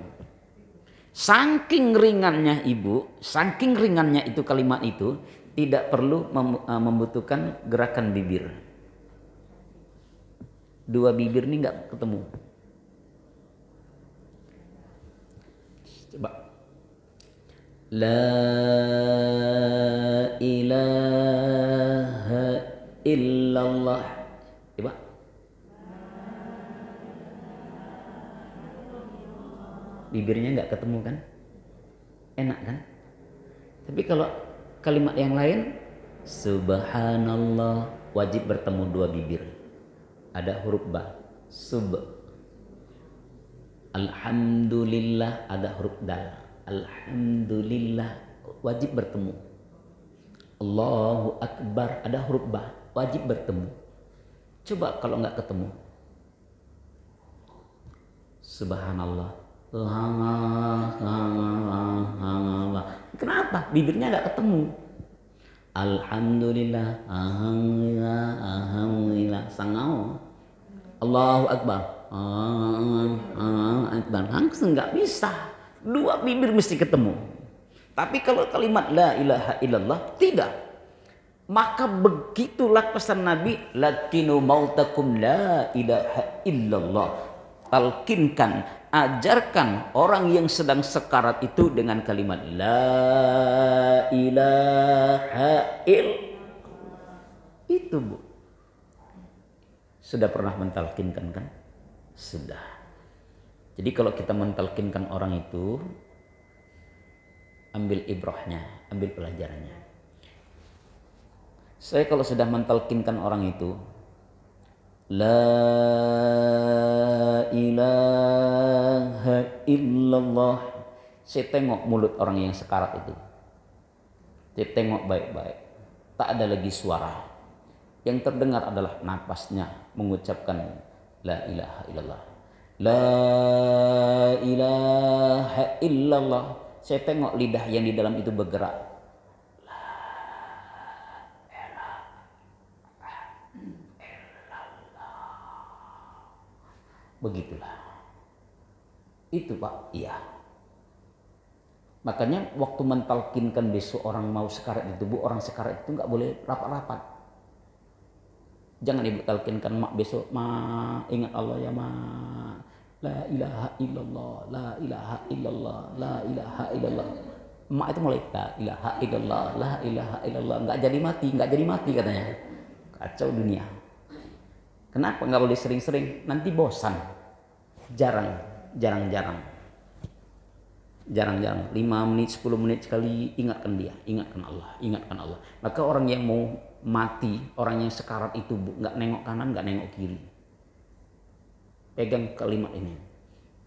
Speaker 1: Saking ringannya Ibu, saking ringannya itu kalimat itu, tidak perlu membutuhkan gerakan bibir. Dua bibir ini nggak ketemu. Coba. La ilaha illallah. Coba. Bibirnya nggak ketemu kan? Enak kan? Tapi kalau kalimat yang lain, subhanallah, wajib bertemu dua bibir. Ada huruf ba, sub. Alhamdulillah ada huruf dal. Alhamdulillah wajib bertemu. Allahu Akbar ada huruf ba, wajib bertemu. Coba kalau nggak ketemu. Subhanallah. Kenapa? Bibirnya nggak ketemu. Alhamdulillah, alhamdulillah, sangau. Allahu Akbar, Akbar, langsung nggak bisa. Dua bibir mesti ketemu. Tapi kalau kalimat la ilaha illallah tidak. Maka begitulah pesan Nabi, lakinu mautakum la ilaha illallah. Talkinkan, ajarkan orang yang sedang sekarat itu dengan kalimat la ilaha illallah. Itu, Bu. Sudah pernah mentalkinkan kan? Sudah. Jadi kalau kita mentalkinkan orang itu, ambil ibrahnya, ambil pelajarannya. Saya kalau sudah mentalkinkan orang itu, la ilaha illallah, saya tengok mulut orang yang sekarat itu. Saya tengok baik-baik. Tak ada lagi suara. Yang terdengar adalah napasnya mengucapkan la ilaha illallah. La ilaha illallah. Saya tengok lidah yang di dalam itu bergerak. La ilaha illallah. Begitulah. Itu, Pak. Iya. Makanya waktu mentalkinkan besok orang mau sekarat itu, Bu, orang sekarat itu nggak boleh rapat-rapat. Jangan ibu talkinkan mak besok, mak ingat Allah ya mak. La ilaha illallah, la ilaha illallah, la ilaha illallah. Mak itu mulai la ilaha illallah, la ilaha illallah. Nggak jadi mati katanya. kacau dunia. Kenapa nggak boleh sering-sering? Nanti bosan. Jarang-jarang. 5 menit, 10 menit sekali ingatkan dia, ingatkan Allah. Maka orang yang mau mati, orang yang sekarat itu nggak nengok kanan, nggak nengok kiri. Pegang kalimat ini.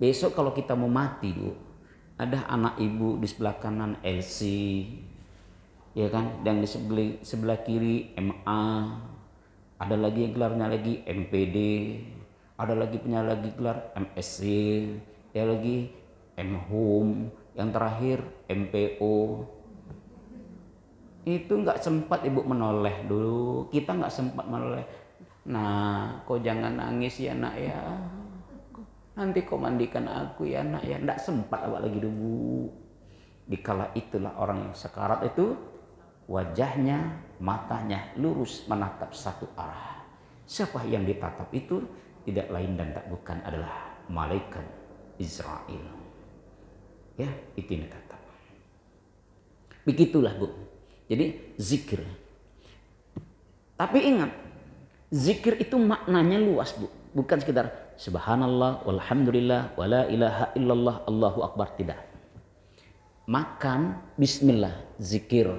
Speaker 1: Besok kalau kita mau mati, Bu, ada anak ibu di sebelah kanan LC, ya kan, dan di sebelah kiri MA, ada lagi yang gelarnya lagi MPD, ada lagi punya lagi gelar MSc, ya lagi M-Hum, yang terakhir MPO. Itu nggak sempat ibu menoleh dulu, kita nggak sempat menoleh. Nah, kau jangan nangis ya nak ya, nanti kau mandikan aku ya nak ya. Nggak sempat awak lagi dulu. Dikala itulah orang yang sekarat itu wajahnya, matanya lurus menatap satu arah. Siapa yang ditatap itu tidak lain dan tak bukan adalah malaikat Israel. Ya, itu yang ditatap. Begitulah, Bu. Jadi zikir. Tapi ingat, zikir itu maknanya luas, Bu. Bukan sekedar subhanallah, walhamdulillah, wala ilaha illallah, Allahu akbar, tidak. Makan, bismillah, zikir.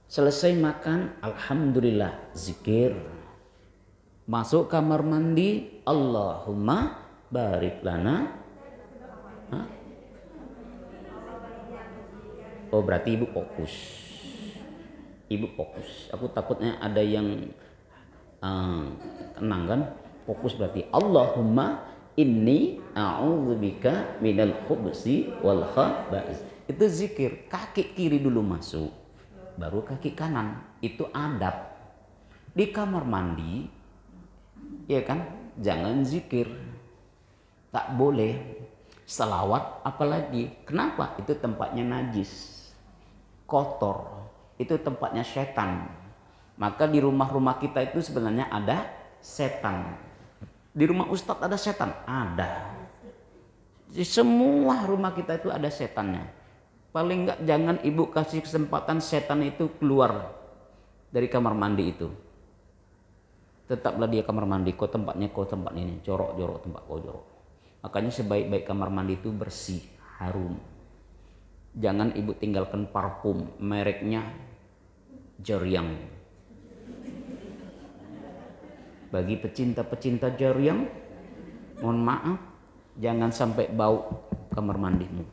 Speaker 1: Selesai makan, alhamdulillah, zikir. Masuk kamar mandi, Allahumma barik lana. Oh, berarti ibu fokus. Aku takutnya ada yang tenang kan? Fokus berarti Allahumma inni a'udzubika minal khubusi wal khaba'is. Itu zikir. Kaki kiri dulu masuk, baru kaki kanan. Itu adab. Di kamar mandi, ya kan? Jangan zikir. Tak boleh. Selawat apalagi. Kenapa? Itu tempatnya najis, kotor, itu tempatnya setan. Maka di rumah-rumah kita itu sebenarnya ada setan. Di rumah ustadz ada setan? Ada. Di semua rumah kita itu ada setannya. Paling enggak jangan ibu kasih kesempatan setan itu keluar dari kamar mandi itu. Tetaplah dia kamar mandi, kau tempat ini, jorok tempat kau jorok. Makanya sebaik-baik kamar mandi itu bersih, harum. Jangan ibu tinggalkan parfum mereknya Jeriang. Bagi pecinta-pecinta Jeriang, mohon maaf, jangan sampai bau kamar mandimu.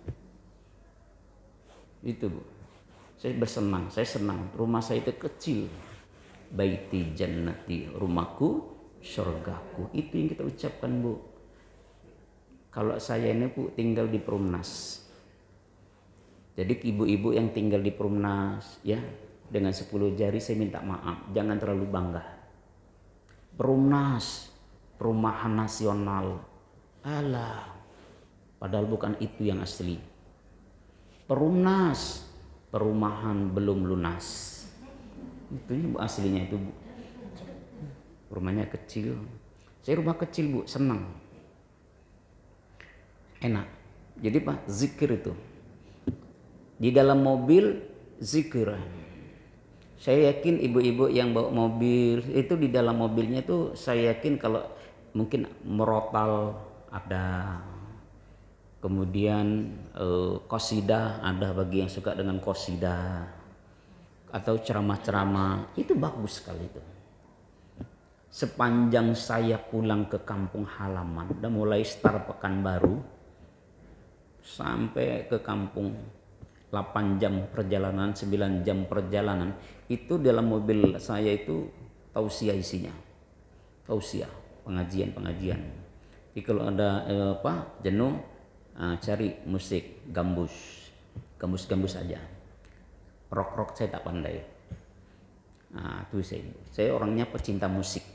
Speaker 1: Itu, Bu. Saya senang. Rumah saya itu kecil. Baiti jannati, rumahku, surgaku. Itu yang kita ucapkan, Bu. Kalau saya ini, Bu, tinggal di Perumnas. Jadi ibu-ibu yang tinggal di Perumnas, ya, dengan 10 jari saya minta maaf, jangan terlalu bangga. Perumnas, perumahan nasional, alah, padahal bukan itu yang asli. Perumnas, perumahan belum lunas. Itu aslinya itu, Bu. Rumahnya kecil. Saya rumah kecil, Bu, senang. Enak. Jadi Pak, zikir itu. Di dalam mobil zikir. Saya yakin ibu-ibu yang bawa mobil itu di dalam mobilnya itu saya yakin kalau mungkin merotal ada, kemudian qasidah ada bagi yang suka dengan qasidah atau ceramah-ceramah, itu bagus sekali itu. Sepanjang saya pulang ke kampung halaman, udah mulai start Pekanbaru sampai ke kampung 8 jam perjalanan, 9 jam perjalanan, itu dalam mobil saya itu tausiah isinya. Tausiah, pengajian. Jadi kalau ada jenuh, cari musik gambus aja. Rock saya tak pandai. Nah, itu saya orangnya pecinta musik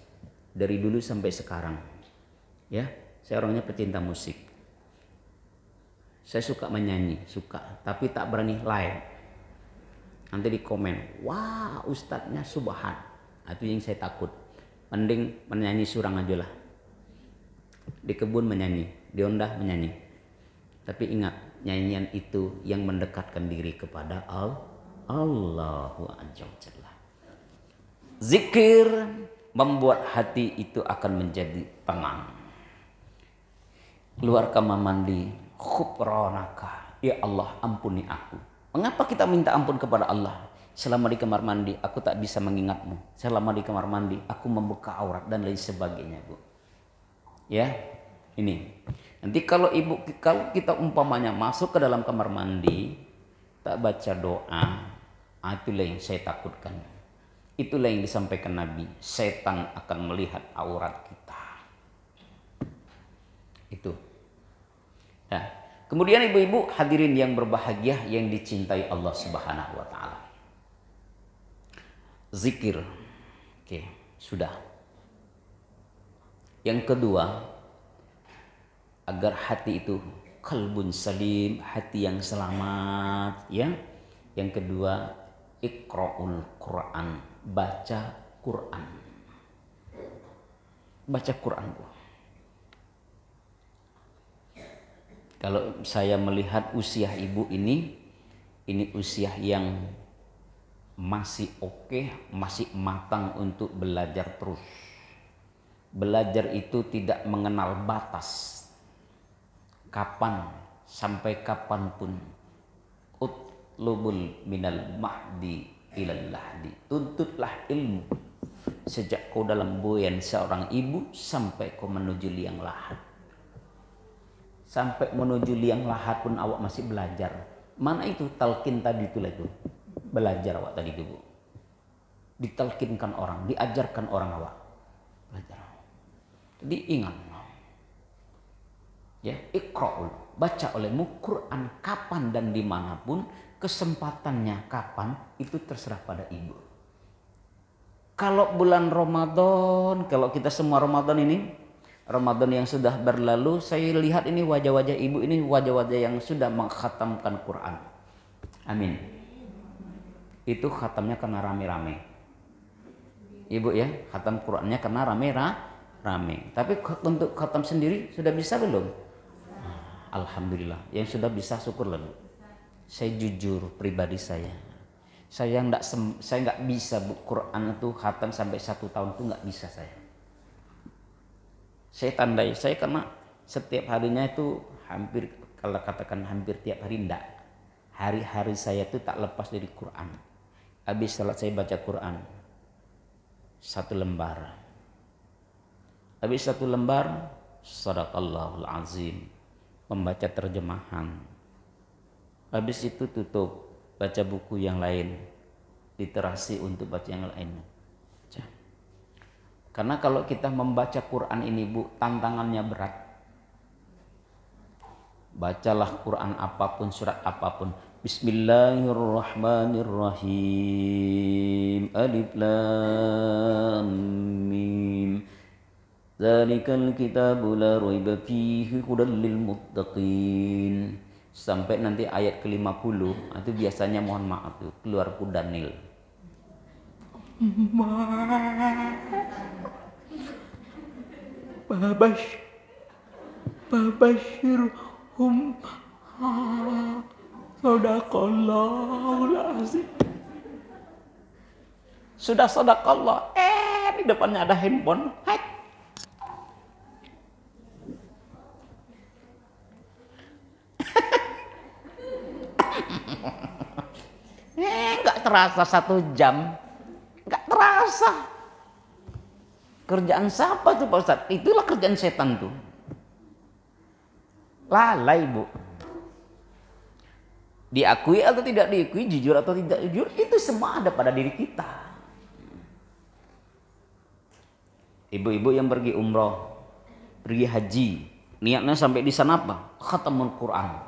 Speaker 1: dari dulu sampai sekarang. Ya, saya orangnya pecinta musik. Saya suka menyanyi, tapi tak berani live. Nanti di komen, wah ustadznya subhan. Itu yang saya takut. Mending menyanyi surang aja lah. Di kebun menyanyi, di ondah menyanyi. Tapi ingat, nyanyian itu yang mendekatkan diri kepada Allahu Azza wa Jalla. Zikir membuat hati itu akan menjadi tenang. Keluar kamar mandi, khufranaka, ya Allah ampuni aku. Mengapa kita minta ampun kepada Allah? Selama di kamar mandi aku tak bisa mengingatmu. Selama di kamar mandi aku membuka aurat dan lain sebagainya, Bu. Ya, ini. Nanti kalau kita umpamanya masuk ke dalam kamar mandi tak baca doa, itulah yang saya takutkan. Itulah yang disampaikan Nabi, setan akan melihat aurat kita. Itu. Nah, kemudian ibu-ibu hadirin yang berbahagia yang dicintai Allah Subhanahu wa taala. Zikir. Oke, sudah. Yang kedua, agar hati itu qalbun salim, hati yang selamat, ya. Yang kedua, iqra'ul Quran, baca Quran. Baca Quran, Bu. Kalau saya melihat usia ibu ini usia yang masih oke, masih matang untuk belajar terus. Belajar itu tidak mengenal batas. Kapan, sampai kapanpun. Utlubul minal mahdi ilal lahdi. Tuntutlah ilmu sejak kau dalam buayan seorang ibu sampai kau menuju liang lahat. Sampai menuju liang lahat pun awak masih belajar. Mana itu talqin tadi itulah itu. Belajar awak tadi itu, Bu. Ditalkinkan orang, diajarkan orang awak. Belajar. Jadi ingat. Ya, iqra'ul, baca olehmu Quran kapan dan dimanapun, kesempatannya kapan itu terserah pada ibu. Kalau bulan Ramadan, kalau kita semua Ramadan ini, Ramadan yang sudah berlalu, saya lihat ini wajah-wajah ibu ini wajah-wajah yang sudah mengkhatamkan Quran. Amin. Itu khatamnya karena rame-rame. Ibu ya, khatam Qurannya karena rame-rame. Tapi untuk khatam sendiri sudah bisa belum? Alhamdulillah, yang sudah bisa syukurlah. Saya jujur pribadi saya nggak bisa Quran itu khatam sampai 1 tahun itu nggak bisa saya. Saya tandai saya karena setiap harinya itu hampir, kalau katakan hampir tiap hari enggak. Hari-hari saya itu tak lepas dari Quran. Habis salat saya baca Quran 1 lembar. Habis 1 lembar Shadaqallahul Azim, membaca terjemahan. Habis itu tutup, baca buku yang lain, literasi untuk baca yang lain. Karena kalau kita membaca Quran ini, Bu, tantangannya berat. Bacalah Quran apapun, surat apapun. Bismillahirrahmanirrahim. Alif lam mim. Dzalikal kitabu la raiba fihi hudal lil muttaqin. Sampai nanti ayat ke-50, itu biasanya mohon maaf tuh keluar kuda Nil. Babashirhum sadaqallahul azim. Sudah sadaqallah, di depannya ada handphone. Hai. Nggak terasa 1 jam, nggak terasa. Kerjaan siapa tuh Pak Ustadz? Itulah kerjaan setan tuh. Lalai, Bu. Diakui atau tidak diakui, jujur atau tidak jujur, itu semua ada pada diri kita. Ibu-ibu yang pergi umroh, pergi haji, niatnya sampai di sana apa? Khatamul Quran.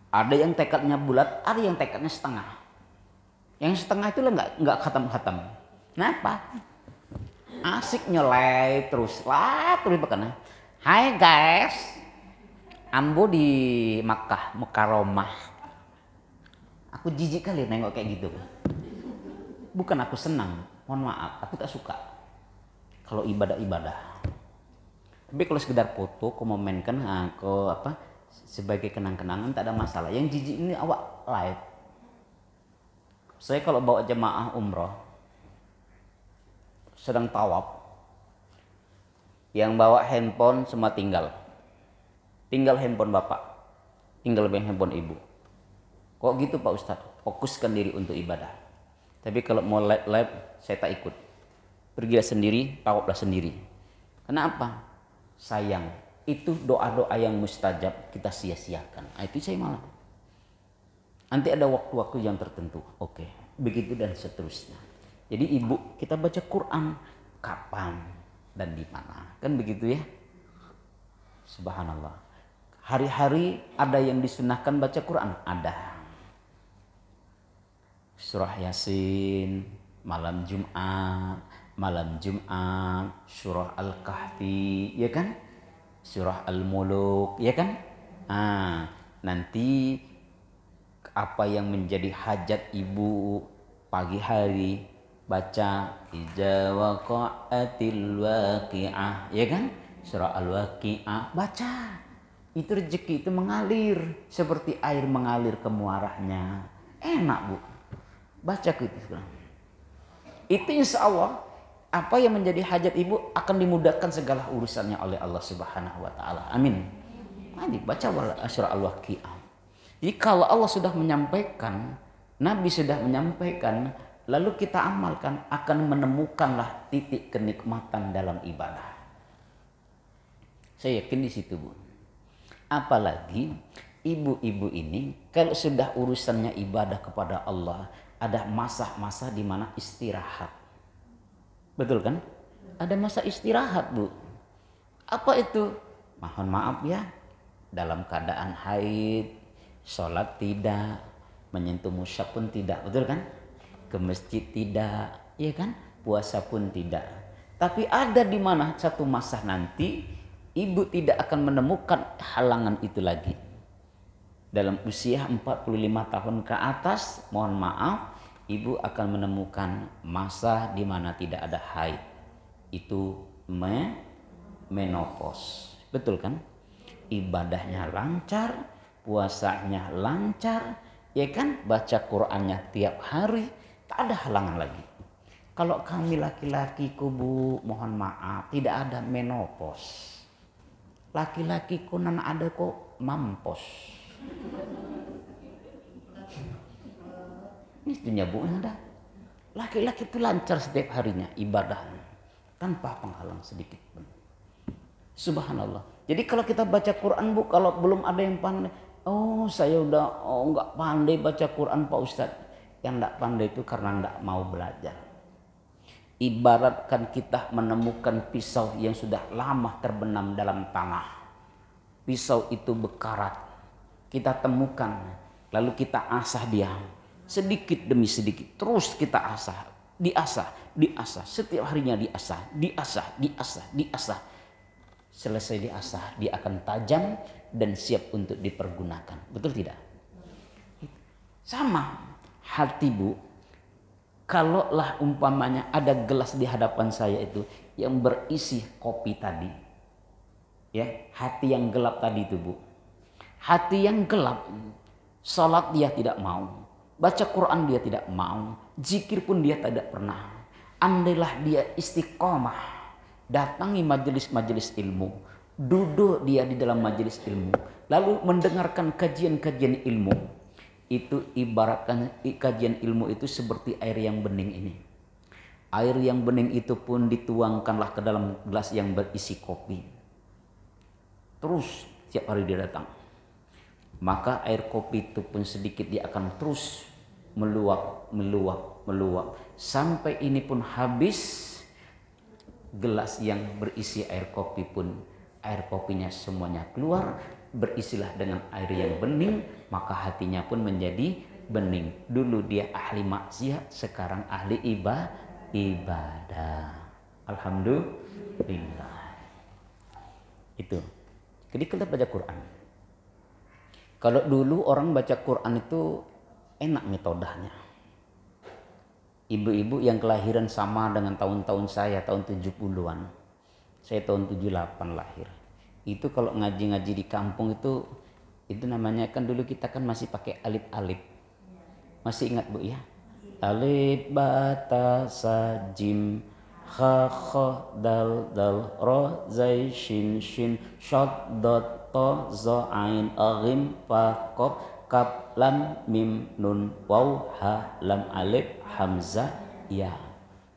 Speaker 1: Ada yang tekadnya bulat, ada yang tekadnya setengah. Yang setengah itu nggak khatam-khatam. Kenapa? Asik nyelai terus bahkan. Hai guys, ambo di Makkah, Mukarramah. Aku jijik kali nengok kayak gitu. Bukan aku senang, mohon maaf, aku tak suka kalau ibadah-ibadah. Tapi kalau sekedar foto, komenkan, sebagai kenang-kenangan tak ada masalah. Yang jijik ini awak live. Saya kalau bawa jemaah umroh, sedang tawaf. Yang bawa handphone semua tinggal. Tinggal handphone bapak, tinggal handphone ibu. Kok gitu Pak Ustadz? Fokuskan diri untuk ibadah. Tapi kalau mau live, saya tak ikut. Pergilah sendiri, tawaflah sendiri. Kenapa? Sayang, itu doa-doa yang mustajab kita sia-siakan. Nah, itu saya malah. Nanti ada waktu-waktu yang tertentu. Oke, begitu dan seterusnya. Jadi ibu, kita baca Quran kapan dan di mana? Kan begitu ya? Subhanallah. Hari-hari ada yang disunahkan baca Quran? Ada. Surah Yasin, malam Jumat, surah Al-Kahfi, ya kan? Surah Al-Muluk, ya kan? Nanti apa yang menjadi hajat ibu pagi hari baca Iza waqa'atil waqi'ah, ya kan? Surah Al-Waqi'ah baca. Itu rezeki itu mengalir seperti air mengalir ke muaranya. Enak Bu. Baca gitu. Itu insya Allah apa yang menjadi hajat ibu akan dimudahkan segala urusannya oleh Allah Subhanahu wa taala. Amin. Mari baca surah Al-Waqi'ah. Jadi kalau Allah sudah menyampaikan, Nabi sudah menyampaikan, lalu kita amalkan, akan menemukanlah titik kenikmatan dalam ibadah. Saya yakin di situ Bu. Apalagi ibu-ibu ini kalau sudah urusannya ibadah kepada Allah, ada masa-masa di mana istirahat. Betul kan? Ada masa istirahat Bu. Apa itu? Mohon maaf ya, dalam keadaan haid, sholat tidak, menyentuh mushaf pun tidak, betul kan? Ke masjid tidak, ya kan? Puasa pun tidak. Tapi ada di mana satu masa nanti ibu tidak akan menemukan halangan itu lagi. Dalam usia 45 tahun ke atas, mohon maaf, ibu akan menemukan masa di mana tidak ada haid. Itu menopause. Betul kan? Ibadahnya lancar, puasanya lancar, ya kan? Baca Qur'annya tiap hari, tak ada halangan lagi. Kalau kami laki-laki Bu, mohon maaf, tidak ada menopause. Laki-laki kunan ada kok mampus. Itunya Bu, ada. Laki-laki itu lancar setiap harinya ibadah tanpa penghalang sedikit pun. Subhanallah. Jadi kalau kita baca Quran Bu, kalau belum ada yang pandai, oh saya udah nggak pandai baca Quran Pak Ustadz. Yang nggak pandai itu karena nggak mau belajar. Ibaratkan kita menemukan pisau yang sudah lama terbenam dalam tanah. Pisau itu bekarat. Kita temukan, lalu kita asah dia. Sedikit demi sedikit, terus kita asah. Diasah. Setiap harinya diasah. Selesai diasah, dia akan tajam dan siap untuk dipergunakan. Betul tidak? Sama hati Bu. Kalaulah umpamanya ada gelas di hadapan saya itu yang berisi kopi tadi. Ya, hati yang gelap tadi itu Bu. Hati yang gelap, salat dia tidak mau. Baca Quran dia tidak mau. Zikir pun dia tidak pernah. Andailah dia istiqomah, datangi majelis-majelis ilmu, duduk dia di dalam majelis ilmu, lalu mendengarkan kajian-kajian ilmu. Itu ibaratkan kajian ilmu itu seperti air yang bening ini. Air yang bening itu pun dituangkanlah ke dalam gelas yang berisi kopi. Terus tiap hari dia datang. Maka air kopi itu pun sedikit dia akan terus meluap. Sampai ini pun habis gelas yang berisi air kopi pun, air kopinya semuanya keluar, berisilah dengan air yang bening, maka hatinya pun menjadi bening. Dulu dia ahli maksiat, sekarang ahli ibadah. Alhamdulillah. Itu. Jadi kita baca Quran. Kalau dulu orang baca Quran itu enak metodenya. Ibu-ibu yang kelahiran sama dengan tahun-tahun saya, tahun 70-an. Saya tahun 78 lahir. Itu kalau ngaji-ngaji di kampung itu namanya kan dulu kita kan masih pakai alif-alif. Masih ingat Bu ya? Alif, ba, ta, sa, jim, ha kha dal dal ra zai shin shin shad dot ta za ain aghim fa qaf kaf lam mim nun waw ha lam alif hamzah ya.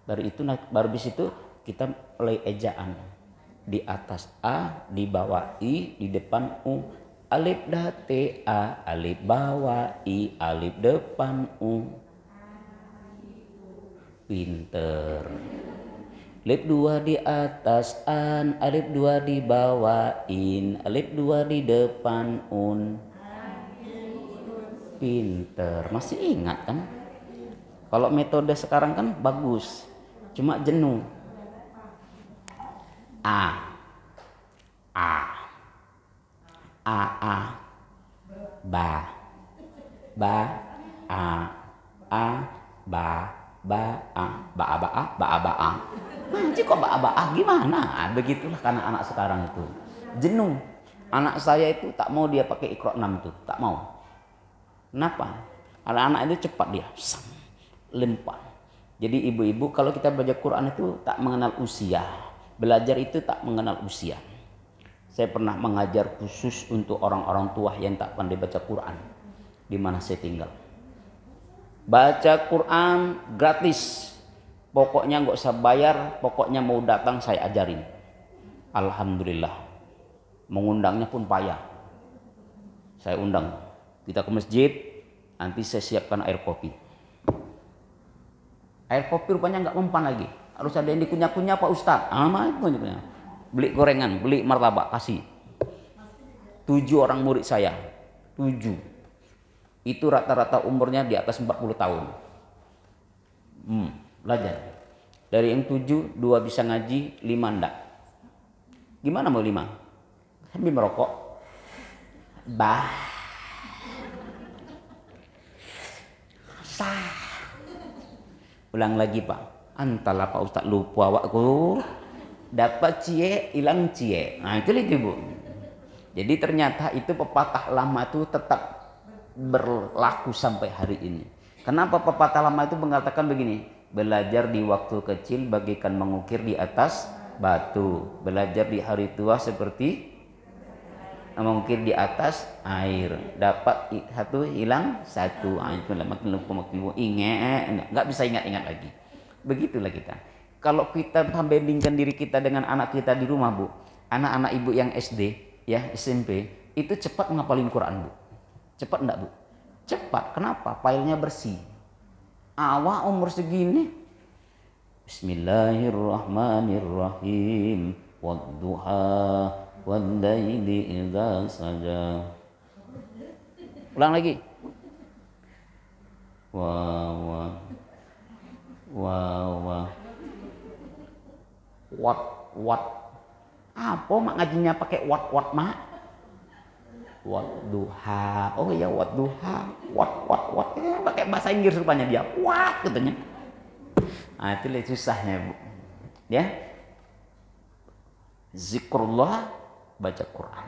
Speaker 1: Baru bis itu kita mulai ejaan. Di atas a, di bawah i, di depan u. Alif date a, alif bawah i, alif depan u. Pinter. Alif 2 di atas an, alif 2 di bawah in, alif 2 di depan un. Pinter. Masih ingat kan? Kalau metode sekarang kan bagus. Cuma jenuh. A ba a. Nanti kok ba gimana? Begitulah karena anak sekarang itu jenuh. Anak saya itu tak mau dia pakai Iqra 6 tuh, tak mau. Kenapa? Anak-anak itu cepat dia lempar. Jadi ibu-ibu kalau kita belajar Quran itu tak mengenal usia. Belajar itu tak mengenal usia. Saya pernah mengajar khusus untuk orang-orang tua yang tak pandai baca Quran di mana saya tinggal. Baca Quran gratis. Pokoknya nggak usah bayar, pokoknya mau datang saya ajarin. Alhamdulillah. Mengundangnya pun payah. Saya undang. Kita ke masjid, nanti saya siapkan air kopi. Air kopi rupanya nggak mempan lagi. Harus ada yang dikunyah-kunyah Pak Ustadz. Beli gorengan, beli martabak, kasih. 7 orang murid saya. 7. Itu rata-rata umurnya di atas 40 tahun. Belajar. Dari yang 7, 2 bisa ngaji, 5 enggak. Gimana mau 5? Sambil merokok. Ulang lagi Pak. Antara Pak Ustadz lupa wakku. Dapat cie, hilang cie. Nah itu lagi Bu. Jadi ternyata itu pepatah lama itu tetap berlaku sampai hari ini. Kenapa pepatah lama itu mengatakan begini? Belajar di waktu kecil bagaikan mengukir di atas batu. Belajar di hari tua seperti mengukir di atas air. Dapat 1 hilang 1. Itulah makin lupa makin lupa. Ingat, nggak bisa ingat-ingat lagi. Begitulah kita. Kalau kita bandingkan diri kita dengan anak kita di rumah Bu, anak-anak ibu yang SD, ya SMP, itu cepat menghafalin Quran Bu. Cepat enggak Bu? Cepat. Kenapa? Filenya bersih. Awak umur segini. Bismillahirrahmanirrahim. Wadduha wal-laili idza saja. Ulang lagi. Wa wat apa mak ngajinya pakai wat mak? Wadduha. Oh ya wadduha. Wat. Pakai bahasa Inggris rupanya dia. Wat katanya. Nah, itu susahnya Bu. Ya. Zikrullah, baca Quran.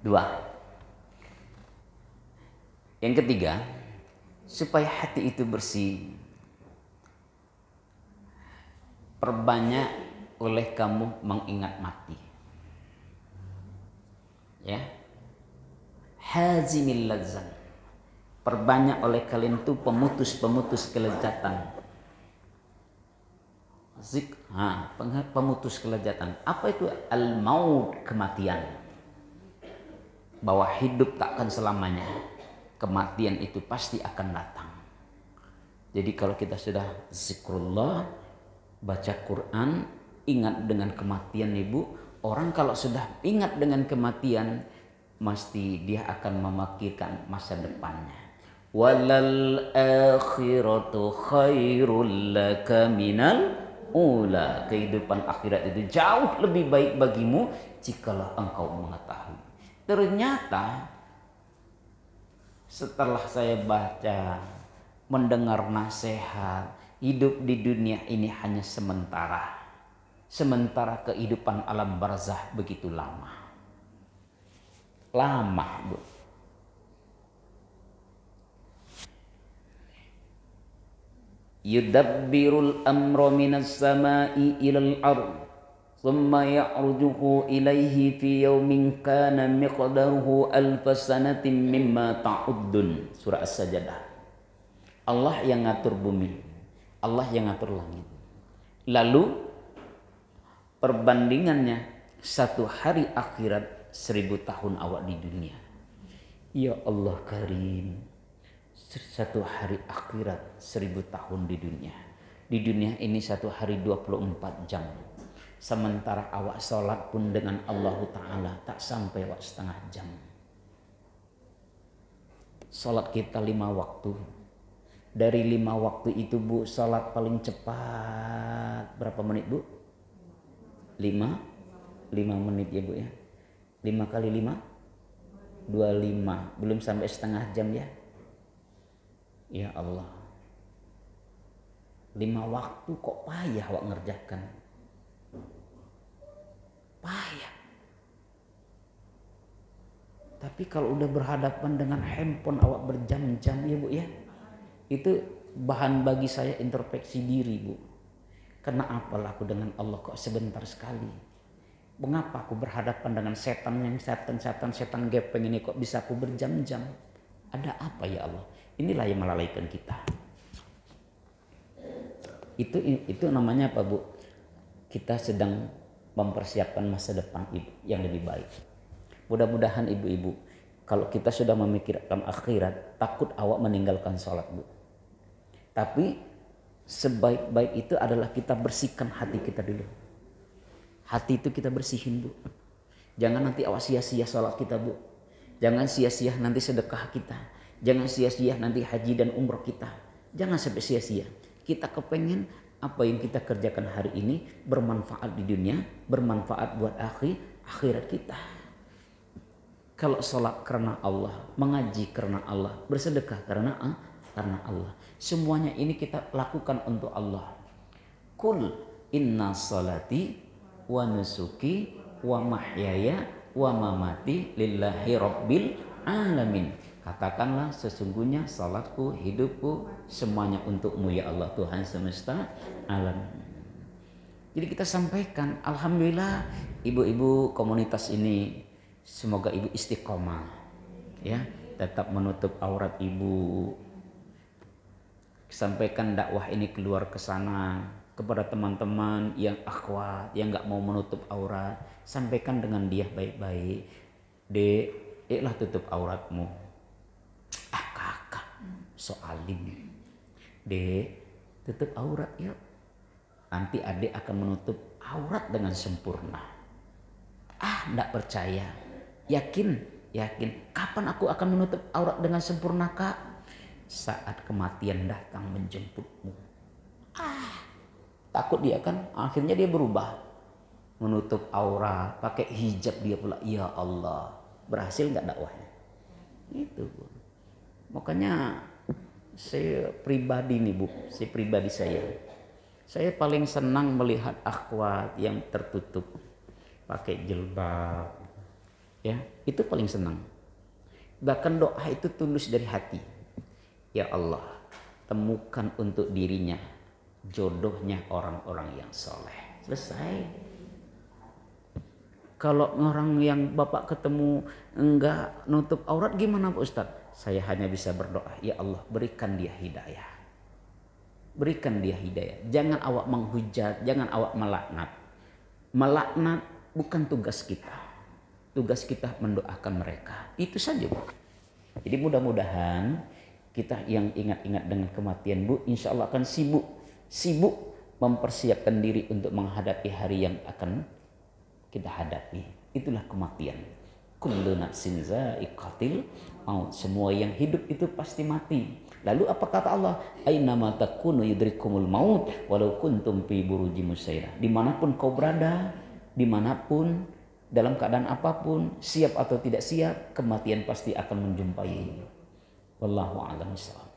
Speaker 1: 2. Yang ketiga, supaya hati itu bersih, perbanyak oleh kamu mengingat mati. Ya. Hazimil ladzan. Perbanyak oleh kalian itu pemutus kelezatan. Pemutus kelezatan. Apa itu al-maut, kematian? Bahwa hidup takkan selamanya. Kematian itu pasti akan datang. Jadi kalau kita sudah zikrullah, baca Quran, ingat dengan kematian Ibu. Orang kalau sudah ingat dengan kematian, mesti dia akan memikirkan masa depannya. Walal akhiratu khairul laka minal ula. Kehidupan akhirat itu jauh lebih baik bagimu jikalau engkau mengetahui. Ternyata setelah saya baca, mendengar nasihat, hidup di dunia ini hanya sementara. Sementara kehidupan alam barzah begitu lama. Lama, Bu. yudabbirul amra minas samai ilal ard thumma ya'rujuhu ilaihi fi yawmin kana miqdaruhu alfa sanatin mimma ta'uddun. Surah As-Sajdah. Allah yang ngatur bumi, Allah yang ngatur langit. Lalu perbandingannya satu hari akhirat 1000 tahun awak di dunia. Ya Allah Karim, satu hari akhirat 1000 tahun di dunia. Di dunia ini satu hari 24 jam. Sementara awak sholat pun dengan Allah Ta'ala tak sampai awak setengah jam. Sholat kita 5 waktu. Dari 5 waktu itu Bu, sholat paling cepat berapa menit Bu? 5 menit ya Bu ya. 5 kali 5 25, belum sampai setengah jam ya. Ya Allah, 5 waktu kok payah awak ngerjakan. Payah. Tapi kalau udah berhadapan dengan handphone awak berjam-jam ya Bu ya, itu bahan bagi saya introspeksi diri Bu. Karena apalah aku dengan Allah kok sebentar sekali. Mengapa aku berhadapan dengan setan gepeng ini kok bisa aku berjam-jam? Ada apa ya Allah? Inilah yang melalaikan kita. Itu namanya apa Bu? Kita sedang mempersiapkan masa depan ibu yang lebih baik. Mudah-mudahan ibu-ibu, kalau kita sudah memikirkan akhirat, takut awak meninggalkan sholat Bu. Tapi sebaik-baik itu adalah kita bersihkan hati kita dulu. Hati itu kita bersihin Bu. Jangan nanti awak sia-sia sholat kita Bu. Jangan sia-sia nanti sedekah kita. Jangan sia-sia nanti haji dan umroh kita. Jangan sampai sia-sia. Kita kepengen apa yang kita kerjakan hari ini bermanfaat di dunia, bermanfaat buat akhirat kita. Kalau sholat karena Allah, mengaji karena Allah, bersedekah karena Allah. Semuanya ini kita lakukan untuk Allah. Kul inna salati wa nusuki wa mahyaya wa mamati lillahi rabbil alamin. Katakanlah sesungguhnya salatku, hidupku semuanya untukmu ya Allah Tuhan semesta alam. Jadi kita sampaikan alhamdulillah ibu-ibu komunitas ini semoga ibu istiqomah ya, tetap menutup aurat ibu. Sampaikan dakwah ini keluar ke sana kepada teman-teman yang akhwat yang enggak mau menutup aurat, sampaikan dengan dia baik-baik. Deklah tutup auratmu. Soalim, Dek, tutup aurat yuk. Nanti adik akan menutup aurat dengan sempurna. Ndak percaya. Yakin. Kapan aku akan menutup aurat dengan sempurna Kak? Saat kematian datang menjemputmu. Takut dia kan, akhirnya dia berubah. Menutup aurat, pakai hijab dia pula. Ya Allah, berhasil nggak dakwahnya? Itu Bu. Makanya saya pribadi nih Bu, saya paling senang melihat akhwat yang tertutup pakai jilbab, ya itu paling senang. Bahkan doa itu tulus dari hati. Ya Allah, temukan untuk dirinya jodohnya orang-orang yang soleh. Selesai. Kalau orang yang Bapak ketemu enggak nutup aurat gimana Pak Ustadz? Saya hanya bisa berdoa, ya Allah berikan dia hidayah. Berikan dia hidayah. Jangan awak menghujat, jangan awak melaknat. Melaknat bukan tugas kita. Tugas kita mendoakan mereka. Itu saja Bu. Jadi mudah-mudahan kita yang ingat-ingat dengan kematian Bu, insya Allah akan sibuk mempersiapkan diri untuk menghadapi hari yang akan kita hadapi. Itulah kematian. Kullu nafsin za'iqatil maut. Semua yang hidup itu pasti mati. Lalu apa kata Allah? Ainama takunu yudrikumul maut walau kuntum fi burujim musyairah. Dimanapun kau berada, dimanapun, dalam keadaan apapun, siap atau tidak siap, kematian pasti akan menjumpai. Wallahu a'lam bishawab.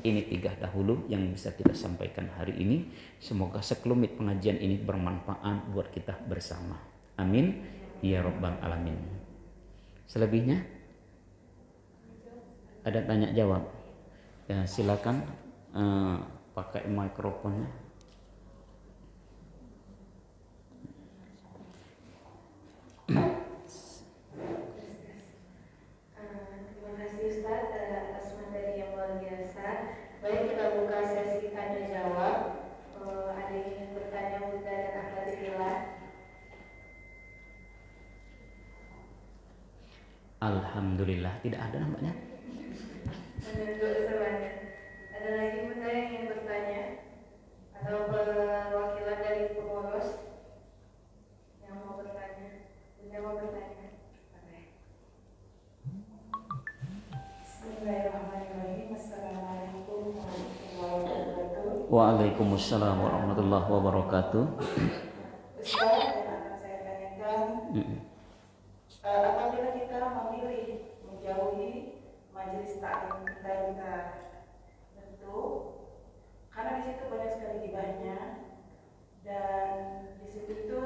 Speaker 1: Ini 3 dahulu yang bisa kita sampaikan hari ini. Semoga sekelumit pengajian ini bermanfaat buat kita bersama. Amin ya rabbal alamin. Selebihnya ada tanya jawab. Ya, silakan pakai mikrofonnya.
Speaker 2: Terima kasih Ustaz atas materi yang luar biasa. Baik, kita buka sesi tanya jawab. Ada yang ingin bertanya Bunda dan Akhwatullah?
Speaker 1: Alhamdulillah tidak ada nampaknya.
Speaker 2: Menurut semuanya. Ada lagi Bunda yang ingin bertanya atau perwakilan dari pengurus yang mau bertanya? Bunda mau bertanya? Oke. Bismillahirrahmanirrahim. Assalamualaikum warahmatullahi wabarakatuh.
Speaker 1: Waalaikumsalam warahmatullahi wabarakatuh.
Speaker 2: Ustaz, yang akan saya tanyakan, apabila kita memilih menjauhi majelis taklim kita tentu karena di situ banyak sekali gibahnya dan di situ itu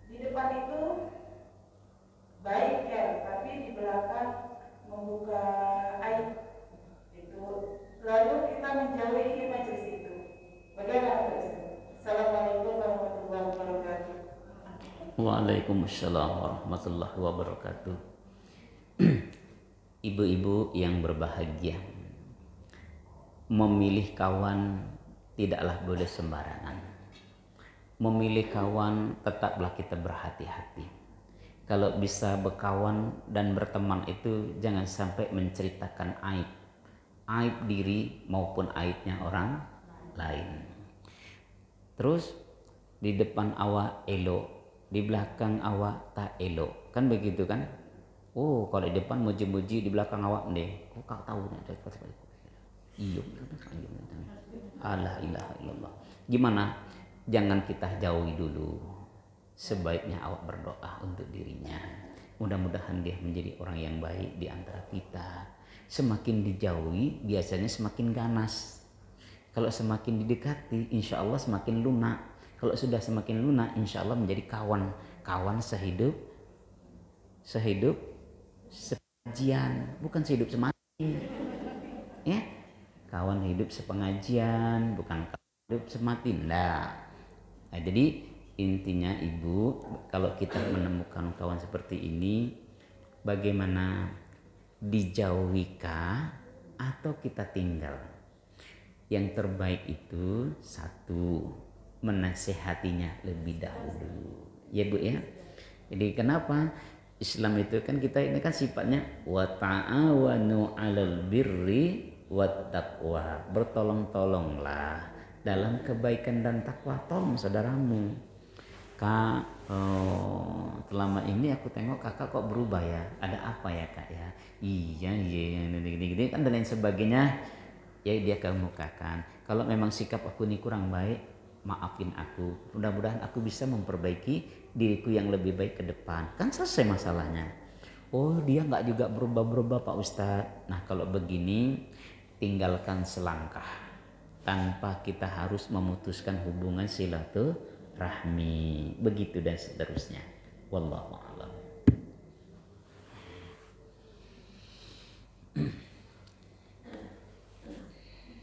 Speaker 2: di depan itu baik ya, tapi di belakang membuka aib itu, lalu kita menjauhi majelis itu. Bagaimana Ustaz? Assalamualaikum warahmatullahi wabarakatuh.
Speaker 1: Waalaikumsalam warahmatullahi wabarakatuh. Ibu-ibu yang berbahagia, memilih kawan tidaklah boleh sembarangan. Memilih kawan tetaplah kita berhati-hati. Kalau bisa berkawan dan berteman itu jangan sampai menceritakan aib diri maupun aibnya orang lain. Terus di depan awak elok, di belakang awak tak elok, kan begitu kan? Oh, kalau di depan muji-muji, di belakang awak deh. Oh, kau tahu nih ada seperti itu. Iya, Allah ilaha illallah. Gimana? Jangan kita jauhi dulu. Sebaiknya awak berdoa untuk dirinya. Mudah-mudahan dia menjadi orang yang baik di antara kita. Semakin dijauhi, biasanya semakin ganas. Kalau semakin didekati, insya Allah semakin lunak. Kalau sudah semakin lunak, insya Allah menjadi kawan sehidup, sepengajian, bukan sehidup semati. Ya, kawan hidup sepengajian, bukan kawan hidup semati. Nah, jadi intinya ibu, kalau kita menemukan kawan seperti ini, bagaimana dijauhikah atau kita tinggal? Yang terbaik itu satu, menasehatinya lebih dahulu, ya bu ya. Jadi kenapa Islam itu kan kita ini kan sifatnya wa ta'awanu 'alal birri wat taqwa, bertolong-tolonglah dalam kebaikan dan takwa. Tolong saudaramu. Kak, selama ini aku tengok kakak kok berubah ya, ada apa ya kak ya? Iya gini kan dan lain sebagainya. Ya dia kemukakan. Kalau memang sikap aku ini kurang baik, maafin aku. Mudah-mudahan aku bisa memperbaiki diriku yang lebih baik ke depan. Kan selesai masalahnya. Oh dia nggak juga berubah-berubah Pak Ustadz. Nah kalau begini tinggalkan selangkah. Tanpa kita harus memutuskan hubungan silaturahmi. Begitu dan seterusnya. Wallahu a'lam.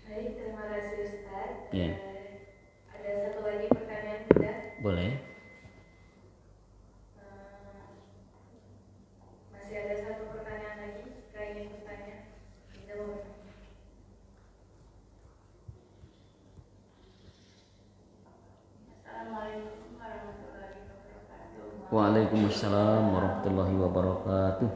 Speaker 2: Baik, terima kasih Ustaz.
Speaker 1: Ya.
Speaker 2: Ada satu lagi pertanyaan Bunda.
Speaker 1: Boleh.
Speaker 2: Masih ada satu pertanyaan lagi, jika ingin bertanya. Bunda mau bertanya. Assalamualaikum warahmatullahi wabarakatuh.
Speaker 1: Waalaikumsalam warahmatullahi wabarakatuh.